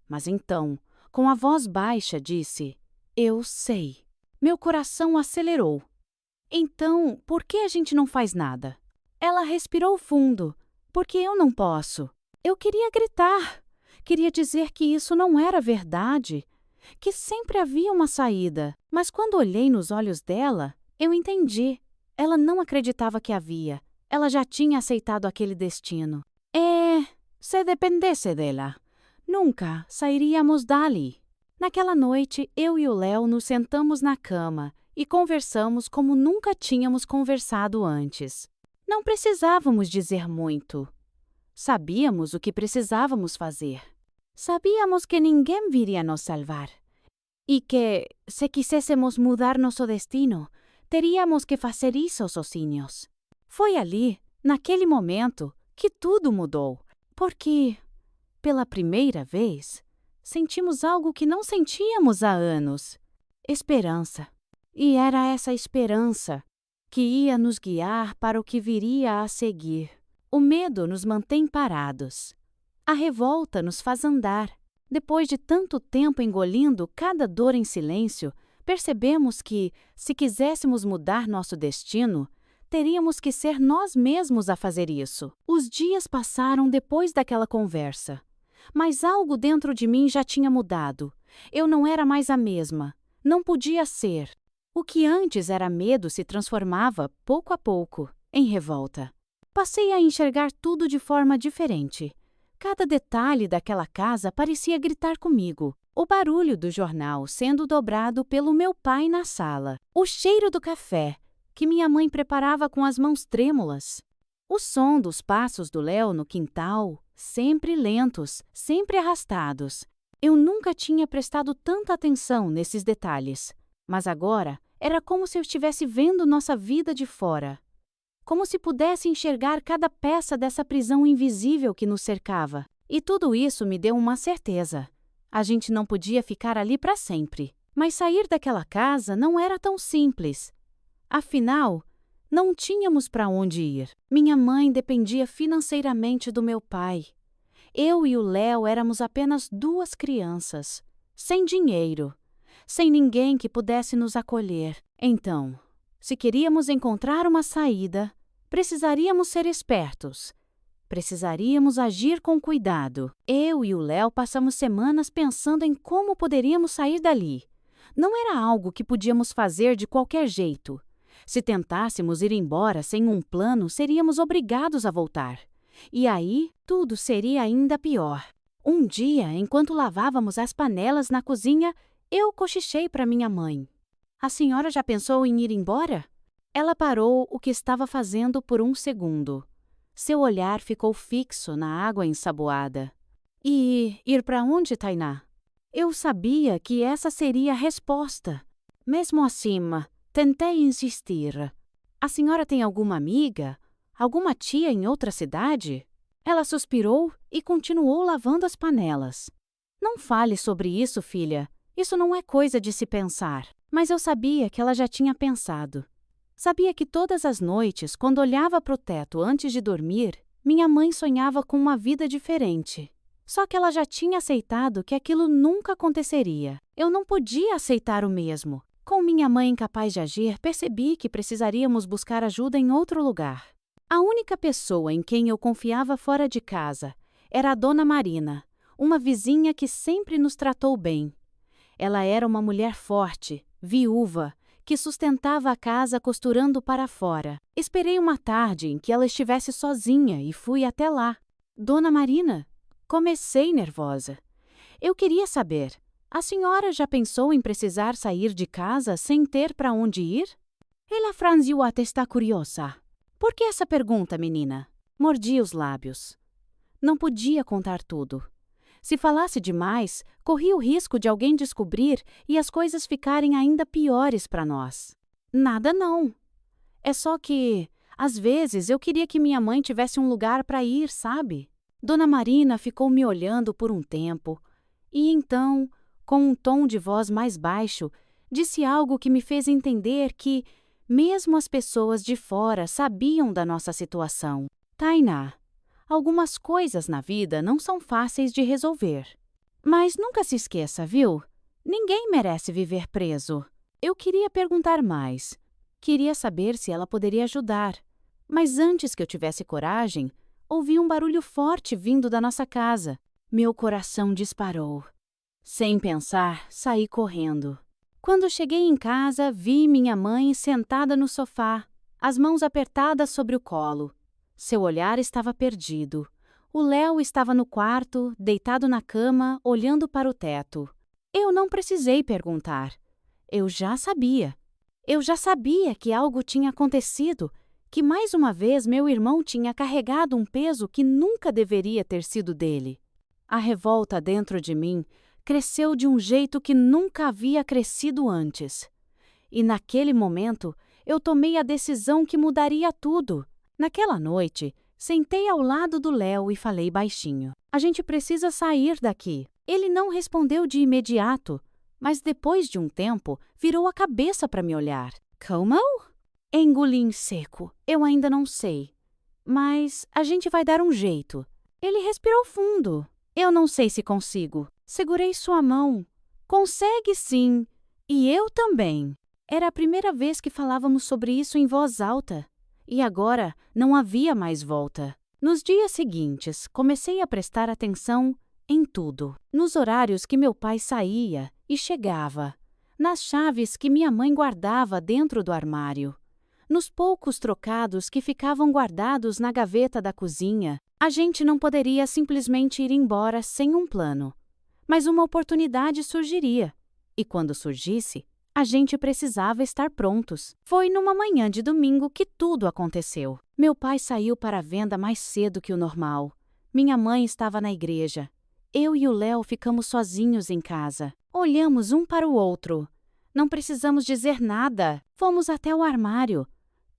Mas então, com a voz baixa, disse: "Eu sei." Meu coração acelerou. "Então, por que a gente não faz nada?" Ela respirou fundo. "Porque eu não posso." Eu queria gritar. Queria dizer que isso não era verdade. que sempre havia uma saída. Mas quando olhei nos olhos dela, eu entendi. Ela não acreditava que havia. Ela já tinha aceitado aquele destino. Se dependesse dela, nunca sairíamos dali. Naquela noite, eu e o Léo nos sentamos na cama e conversamos como nunca tínhamos conversado antes. Não precisávamos dizer muito. Sabíamos o que precisávamos fazer. Sabíamos que ninguém viria nos salvar. E que, se quiséssemos mudar nosso destino, teríamos que fazer isso sozinhos. Foi ali, naquele momento, que tudo mudou. Porque, pela primeira vez, sentimos algo que não sentíamos há anos: esperança. E era essa esperança que ia nos guiar para o que viria a seguir. O medo nos mantém parados. A revolta nos faz andar. Depois de tanto tempo engolindo cada dor em silêncio, percebemos que, se quiséssemos mudar nosso destino, teríamos que ser nós mesmos a fazer isso. Os dias passaram depois daquela conversa. Mas algo dentro de mim já tinha mudado. Eu não era mais a mesma. Não podia ser. O que antes era medo se transformava, pouco a pouco, em revolta. Passei a enxergar tudo de forma diferente. Cada detalhe daquela casa parecia gritar comigo. O barulho do jornal sendo dobrado pelo meu pai na sala. O cheiro do café, que minha mãe preparava com as mãos trêmulas. O som dos passos do Léo no quintal, sempre lentos, sempre arrastados. Eu nunca tinha prestado tanta atenção nesses detalhes, mas agora era como se eu estivesse vendo nossa vida de fora. Como se pudesse enxergar cada peça dessa prisão invisível que nos cercava. E tudo isso me deu uma certeza. A gente não podia ficar ali para sempre. Mas sair daquela casa não era tão simples. Afinal, não tínhamos para onde ir. Minha mãe dependia financeiramente do meu pai. Eu e o Léo éramos apenas 2 crianças, sem dinheiro, sem ninguém que pudesse nos acolher. Então, se queríamos encontrar uma saída, precisaríamos ser espertos. Precisaríamos agir com cuidado. Eu e o Léo passamos semanas pensando em como poderíamos sair dali. Não era algo que podíamos fazer de qualquer jeito. Se tentássemos ir embora sem um plano, seríamos obrigados a voltar. E aí, tudo seria ainda pior. Um dia, enquanto lavávamos as panelas na cozinha, eu cochichei para minha mãe: "A senhora já pensou em ir embora?" Ela parou o que estava fazendo por um segundo. Seu olhar ficou fixo na água ensaboada. "E ir para onde, Tainá?" Eu sabia que essa seria a resposta. Mesmo assim, tentei insistir. "A senhora tem alguma amiga? Alguma tia em outra cidade?" Ela suspirou e continuou lavando as panelas. "Não fale sobre isso, filha. Isso não é coisa de se pensar." Mas eu sabia que ela já tinha pensado. Sabia que todas as noites, quando olhava para o teto antes de dormir, minha mãe sonhava com uma vida diferente. Só que ela já tinha aceitado que aquilo nunca aconteceria. Eu não podia aceitar o mesmo. Com minha mãe incapaz de agir, percebi que precisaríamos buscar ajuda em outro lugar. A única pessoa em quem eu confiava fora de casa era a Dona Marina, uma vizinha que sempre nos tratou bem. Ela era uma mulher forte, viúva, que sustentava a casa costurando para fora. Esperei uma tarde em que ela estivesse sozinha e fui até lá. "Dona Marina?" Comecei nervosa. Eu queria saber: "A senhora já pensou em precisar sair de casa sem ter para onde ir?" Ela franziu a testa curiosa. "Por que essa pergunta, menina?" Mordi os lábios. Não podia contar tudo. Se falasse demais, corria o risco de alguém descobrir e as coisas ficarem ainda piores para nós. "Nada não. É só que, às vezes, eu queria que minha mãe tivesse um lugar para ir, sabe?" Dona Marina ficou me olhando por um tempo e então, com um tom de voz mais baixo, disse algo que me fez entender que, mesmo as pessoas de fora sabiam da nossa situação. "Tainá, algumas coisas na vida não são fáceis de resolver. Mas nunca se esqueça, viu? Ninguém merece viver preso." Eu queria perguntar mais. Queria saber se ela poderia ajudar. Mas antes que eu tivesse coragem, ouvi um barulho forte vindo da nossa casa. Meu coração disparou. Sem pensar, saí correndo. Quando cheguei em casa, vi minha mãe sentada no sofá, as mãos apertadas sobre o colo. Seu olhar estava perdido. O Léo estava no quarto, deitado na cama, olhando para o teto. Eu não precisei perguntar. Eu já sabia. Eu já sabia que algo tinha acontecido, que mais uma vez meu irmão tinha carregado um peso que nunca deveria ter sido dele. A revolta dentro de mim cresceu de um jeito que nunca havia crescido antes. E naquele momento, eu tomei a decisão que mudaria tudo. Naquela noite, sentei ao lado do Léo e falei baixinho: "A gente precisa sair daqui." Ele não respondeu de imediato, mas depois de um tempo, virou a cabeça para me olhar. "Como?" Engoli em seco. "Eu ainda não sei. Mas a gente vai dar um jeito." Ele respirou fundo. "Eu não sei se consigo." Segurei sua mão. "Consegue sim. E eu também." Era a primeira vez que falávamos sobre isso em voz alta. E agora não havia mais volta. Nos dias seguintes, comecei a prestar atenção em tudo. Nos horários que meu pai saía e chegava. Nas chaves que minha mãe guardava dentro do armário. Nos poucos trocados que ficavam guardados na gaveta da cozinha. A gente não poderia simplesmente ir embora sem um plano. Mas uma oportunidade surgiria. E quando surgisse, a gente precisava estar prontos. Foi numa manhã de domingo que tudo aconteceu. Meu pai saiu para a venda mais cedo que o normal. Minha mãe estava na igreja. Eu e o Léo ficamos sozinhos em casa. Olhamos um para o outro. Não precisamos dizer nada. Fomos até o armário.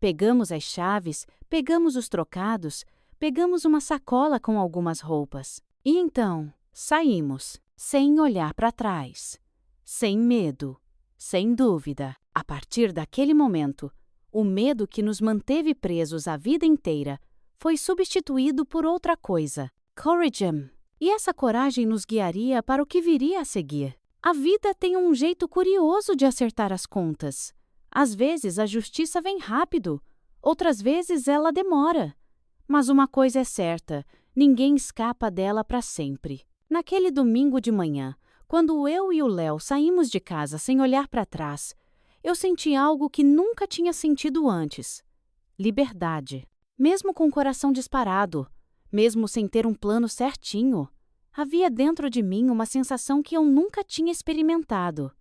Pegamos as chaves, pegamos os trocados, pegamos uma sacola com algumas roupas. E então, saímos, sem olhar para trás. Sem medo. Sem dúvida, a partir daquele momento, o medo que nos manteve presos a vida inteira foi substituído por outra coisa: coragem. E essa coragem nos guiaria para o que viria a seguir. A vida tem um jeito curioso de acertar as contas. Às vezes a justiça vem rápido, outras vezes ela demora. Mas uma coisa é certa: ninguém escapa dela para sempre. Naquele domingo de manhã, quando eu e o Léo saímos de casa sem olhar para trás, eu senti algo que nunca tinha sentido antes: liberdade. Mesmo com o coração disparado, mesmo sem ter um plano certinho, havia dentro de mim uma sensação que eu nunca tinha experimentado.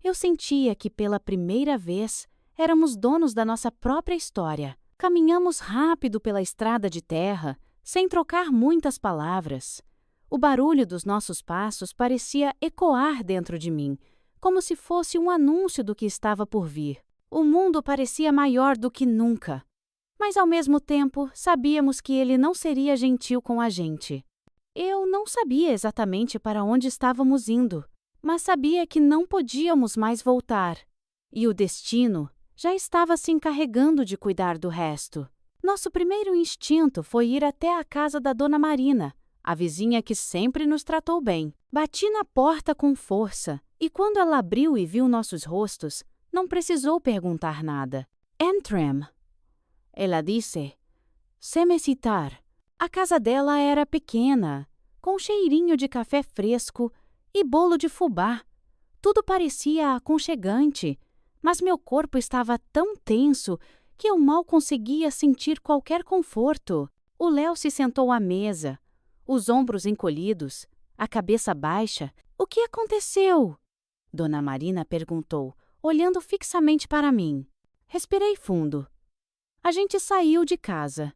Eu sentia que, pela primeira vez, éramos donos da nossa própria história. Caminhamos rápido pela estrada de terra, sem trocar muitas palavras. O barulho dos nossos passos parecia ecoar dentro de mim, como se fosse um anúncio do que estava por vir. O mundo parecia maior do que nunca. Mas, ao mesmo tempo, sabíamos que ele não seria gentil com a gente. Eu não sabia exatamente para onde estávamos indo, mas sabia que não podíamos mais voltar. E o destino já estava se encarregando de cuidar do resto. Nosso primeiro instinto foi ir até a casa da Dona Marina, a vizinha que sempre nos tratou bem. Bati na porta com força, e quando ela abriu e viu nossos rostos, não precisou perguntar nada. "Entrem." Ela disse, "sem me citar." A casa dela era pequena, com cheirinho de café fresco e bolo de fubá. Tudo parecia aconchegante, mas meu corpo estava tão tenso que eu mal conseguia sentir qualquer conforto. O Léo se sentou à mesa, os ombros encolhidos, a cabeça baixa. "O que aconteceu?" Dona Marina perguntou, olhando fixamente para mim. Respirei fundo. "A gente saiu de casa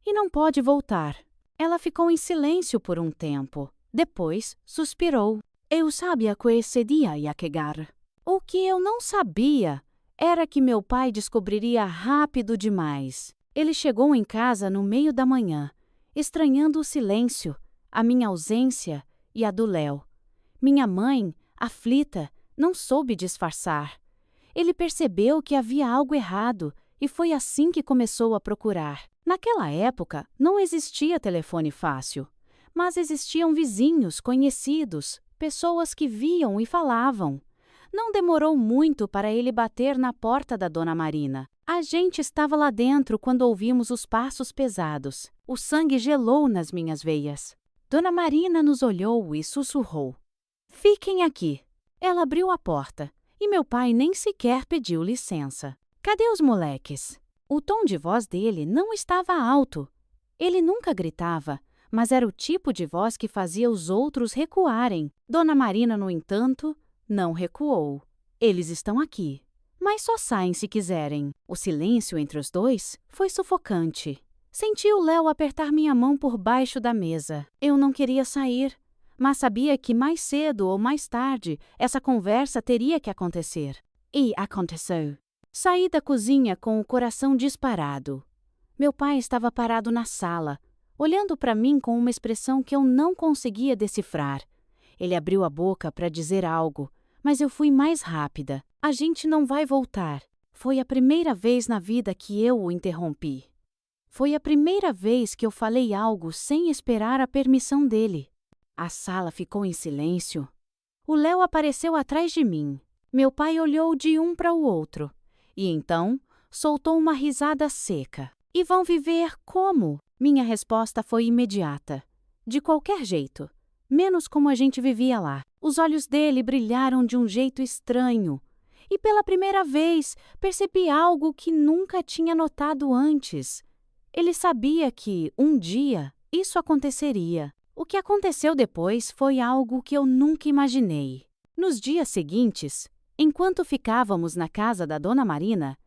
e não pode voltar." Ela ficou em silêncio por um tempo. Depois, suspirou. "Eu sabia que esse dia ia chegar." O que eu não sabia era que meu pai descobriria rápido demais. Ele chegou em casa no meio da manhã, estranhando o silêncio, a minha ausência e a do Léo. Minha mãe, aflita, não soube disfarçar. Ele percebeu que havia algo errado e foi assim que começou a procurar. Naquela época, não existia telefone fácil, mas existiam vizinhos, conhecidos, pessoas que viam e falavam. Não demorou muito para ele bater na porta da Dona Marina. A gente estava lá dentro quando ouvimos os passos pesados. O sangue gelou nas minhas veias. Dona Marina nos olhou e sussurrou: Fiquem aqui. Ela abriu a porta e meu pai nem sequer pediu licença. Cadê os moleques? O tom de voz dele não estava alto. Ele nunca gritava, mas era o tipo de voz que fazia os outros recuarem. Dona Marina, no entanto, não recuou. Eles estão aqui, mas só saem se quiserem. O silêncio entre os dois foi sufocante. Senti o Léo apertar minha mão por baixo da mesa. Eu não queria sair, mas sabia que mais cedo ou mais tarde essa conversa teria que acontecer. E aconteceu. Saí da cozinha com o coração disparado. Meu pai estava parado na sala, olhando para mim com uma expressão que eu não conseguia decifrar. Ele abriu a boca para dizer algo, mas eu fui mais rápida. A gente não vai voltar. Foi a primeira vez na vida que eu o interrompi. Foi a primeira vez que eu falei algo sem esperar a permissão dele. A sala ficou em silêncio. O Léo apareceu atrás de mim. Meu pai olhou de um para o outro. E então soltou uma risada seca. E vão viver como? Minha resposta foi imediata. De qualquer jeito. Menos como a gente vivia lá. Os olhos dele brilharam de um jeito estranho. E pela primeira vez percebi algo que nunca tinha notado antes. Ele sabia que, um dia, isso aconteceria. O que aconteceu depois foi algo que eu nunca imaginei. Nos dias seguintes, enquanto ficávamos na casa da Dona Marina,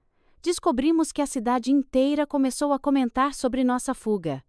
descobrimos que a cidade inteira começou a comentar sobre nossa fuga.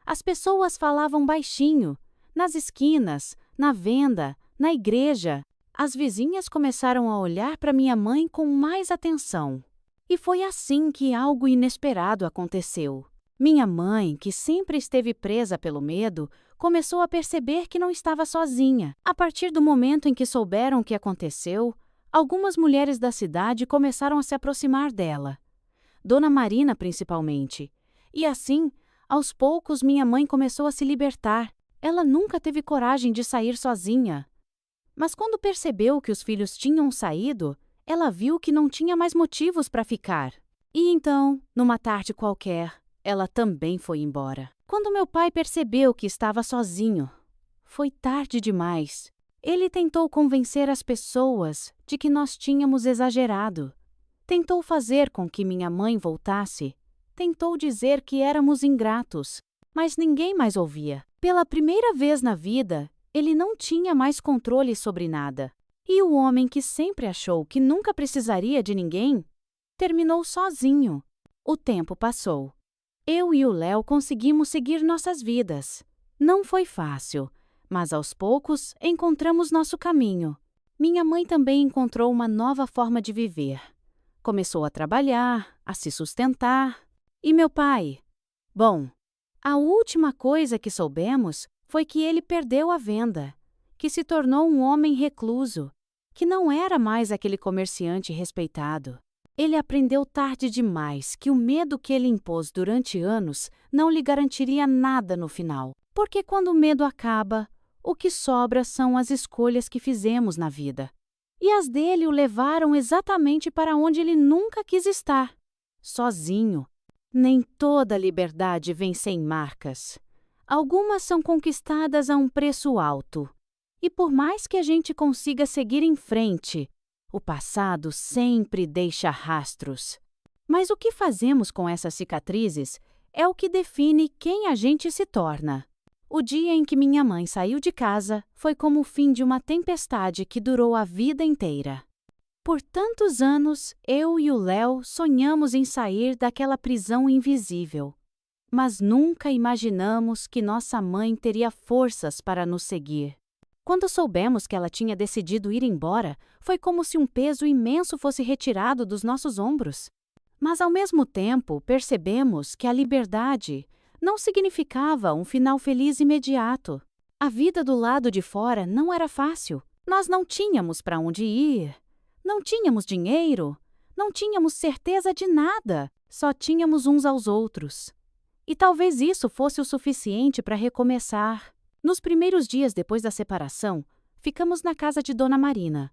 As pessoas falavam baixinho, nas esquinas, na venda, na igreja. As vizinhas começaram a olhar para minha mãe com mais atenção. E foi assim que algo inesperado aconteceu. Minha mãe, que sempre esteve presa pelo medo, começou a perceber que não estava sozinha. A partir do momento em que souberam o que aconteceu, algumas mulheres da cidade começaram a se aproximar dela. Dona Marina, principalmente. E assim, aos poucos, minha mãe começou a se libertar. Ela nunca teve coragem de sair sozinha. Mas quando percebeu que os filhos tinham saído, ela viu que não tinha mais motivos para ficar. E então, numa tarde qualquer, ela também foi embora. Quando meu pai percebeu que estava sozinho, foi tarde demais. Ele tentou convencer as pessoas de que nós tínhamos exagerado. Tentou fazer com que minha mãe voltasse. Tentou dizer que éramos ingratos. Mas ninguém mais ouvia. Pela primeira vez na vida, ele não tinha mais controle sobre nada. E o homem que sempre achou que nunca precisaria de ninguém, terminou sozinho. O tempo passou. Eu e o Léo conseguimos seguir nossas vidas. Não foi fácil, mas aos poucos encontramos nosso caminho. Minha mãe também encontrou uma nova forma de viver. Começou a trabalhar, a se sustentar. E meu pai? Bom, a última coisa que soubemos foi que ele perdeu a venda, que se tornou um homem recluso, que não era mais aquele comerciante respeitado. Ele aprendeu tarde demais que o medo que ele impôs durante anos não lhe garantiria nada no final. Porque quando o medo acaba, o que sobra são as escolhas que fizemos na vida. E as dele o levaram exatamente para onde ele nunca quis estar. Sozinho. Nem toda liberdade vem sem marcas. Algumas são conquistadas a um preço alto. E por mais que a gente consiga seguir em frente, o passado sempre deixa rastros. Mas o que fazemos com essas cicatrizes é o que define quem a gente se torna. O dia em que minha mãe saiu de casa foi como o fim de uma tempestade que durou a vida inteira. Por tantos anos, eu e o Léo sonhamos em sair daquela prisão invisível. Mas nunca imaginamos que nossa mãe teria forças para nos seguir. Quando soubemos que ela tinha decidido ir embora, foi como se um peso imenso fosse retirado dos nossos ombros. Mas, ao mesmo tempo, percebemos que a liberdade não significava um final feliz imediato. A vida do lado de fora não era fácil. Nós não tínhamos para onde ir, não tínhamos dinheiro, não tínhamos certeza de nada, só tínhamos uns aos outros. E talvez isso fosse o suficiente para recomeçar. Nos primeiros dias depois da separação, ficamos na casa de Dona Marina.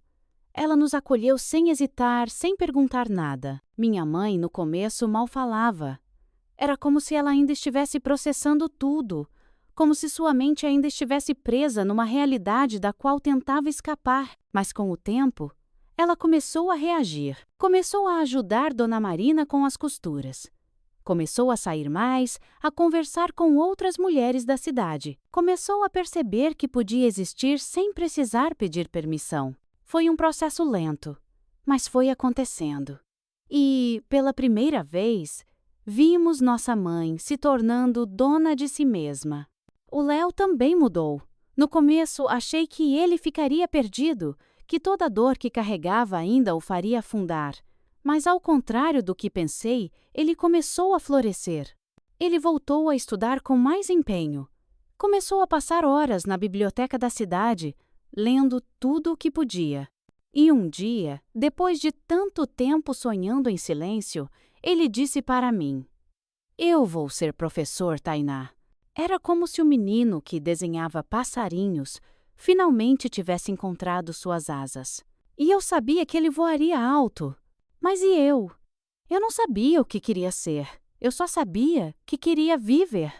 Ela nos acolheu sem hesitar, sem perguntar nada. Minha mãe, no começo, mal falava. Era como se ela ainda estivesse processando tudo, como se sua mente ainda estivesse presa numa realidade da qual tentava escapar. Mas com o tempo, ela começou a reagir. Começou a ajudar Dona Marina com as costuras. Começou a sair mais, a conversar com outras mulheres da cidade. Começou a perceber que podia existir sem precisar pedir permissão. Foi um processo lento, mas foi acontecendo. E, pela primeira vez, vimos nossa mãe se tornando dona de si mesma. O Léo também mudou. No começo, achei que ele ficaria perdido, que toda dor que carregava ainda o faria afundar. Mas, ao contrário do que pensei, ele começou a florescer. Ele voltou a estudar com mais empenho. Começou a passar horas na biblioteca da cidade, lendo tudo o que podia. E um dia, depois de tanto tempo sonhando em silêncio, ele disse para mim: "Eu vou ser professor, Tainá." Era como se o menino que desenhava passarinhos finalmente tivesse encontrado suas asas. E eu sabia que ele voaria alto. Mas e eu? Eu não sabia o que queria ser. Eu só sabia que queria viver.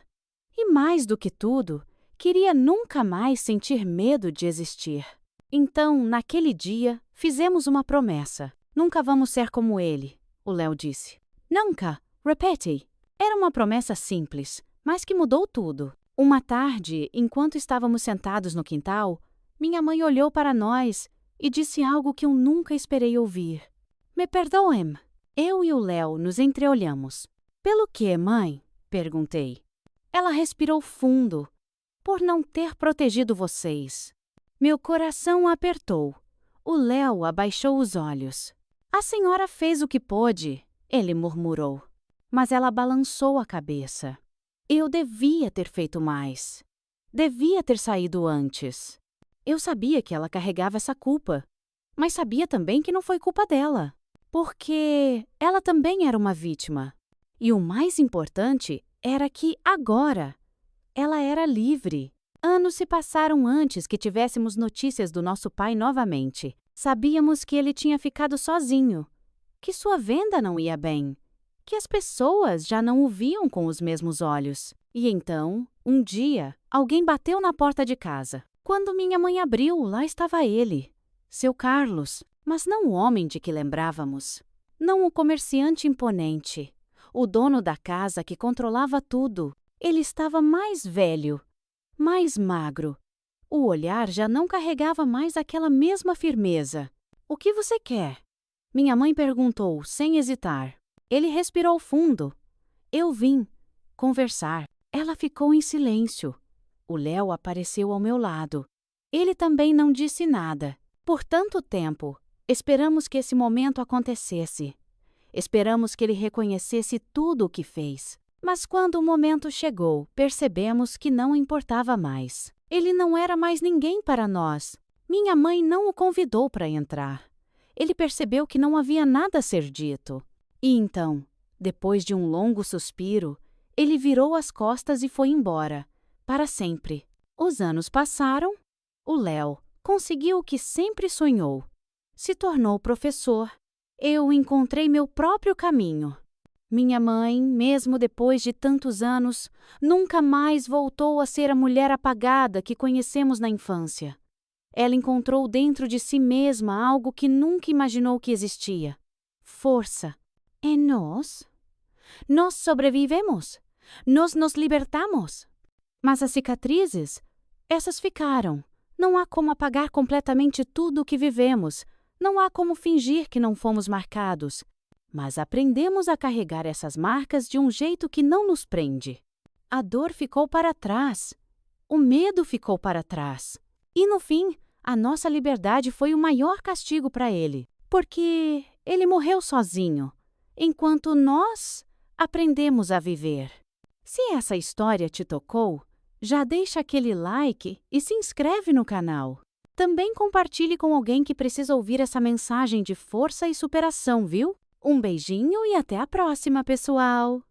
E mais do que tudo, queria nunca mais sentir medo de existir. Então, naquele dia, fizemos uma promessa. "Nunca vamos ser como ele", o Léo disse. "Nunca, repete." Era uma promessa simples, mas que mudou tudo. Uma tarde, enquanto estávamos sentados no quintal, minha mãe olhou para nós e disse algo que eu nunca esperei ouvir. "Me perdoem." Eu e o Léo nos entreolhamos. "Pelo quê, mãe?" perguntei. Ela respirou fundo. "Por não ter protegido vocês." Meu coração apertou. O Léo abaixou os olhos. "A senhora fez o que pôde", ele murmurou. Mas ela balançou a cabeça. "Eu devia ter feito mais. Devia ter saído antes." Eu sabia que ela carregava essa culpa, mas sabia também que não foi culpa dela, porque ela também era uma vítima. E o mais importante era que, agora, ela era livre. Anos se passaram antes que tivéssemos notícias do nosso pai novamente. Sabíamos que ele tinha ficado sozinho, que sua venda não ia bem, que as pessoas já não o viam com os mesmos olhos. E então, um dia, alguém bateu na porta de casa. Quando minha mãe abriu, lá estava ele, seu Carlos, mas não o homem de que lembrávamos. Não o comerciante imponente, o dono da casa que controlava tudo. Ele estava mais velho, mais magro. O olhar já não carregava mais aquela mesma firmeza. "O que você quer?" minha mãe perguntou, sem hesitar. Ele respirou fundo. "Eu vim conversar." Ela ficou em silêncio. O Léo apareceu ao meu lado. Ele também não disse nada. Por tanto tempo, esperamos que esse momento acontecesse. Esperamos que ele reconhecesse tudo o que fez. Mas quando o momento chegou, percebemos que não importava mais. Ele não era mais ninguém para nós. Minha mãe não o convidou para entrar. Ele percebeu que não havia nada a ser dito. E então, depois de um longo suspiro, ele virou as costas e foi embora, para sempre. Os anos passaram. O Léo conseguiu o que sempre sonhou. Se tornou professor. Eu encontrei meu próprio caminho. Minha mãe, mesmo depois de tantos anos, nunca mais voltou a ser a mulher apagada que conhecemos na infância. Ela encontrou dentro de si mesma algo que nunca imaginou que existia: força. E nós? Nós sobrevivemos. Nós nos libertamos. Mas as cicatrizes? Essas ficaram. Não há como apagar completamente tudo o que vivemos. Não há como fingir que não fomos marcados. Mas aprendemos a carregar essas marcas de um jeito que não nos prende. A dor ficou para trás. O medo ficou para trás. E no fim, a nossa liberdade foi o maior castigo para ele. Porque ele morreu sozinho, enquanto nós aprendemos a viver. Se essa história te tocou, já deixa aquele like e se inscreve no canal. Também compartilhe com alguém que precisa ouvir essa mensagem de força e superação, viu? Um beijinho e até a próxima, pessoal!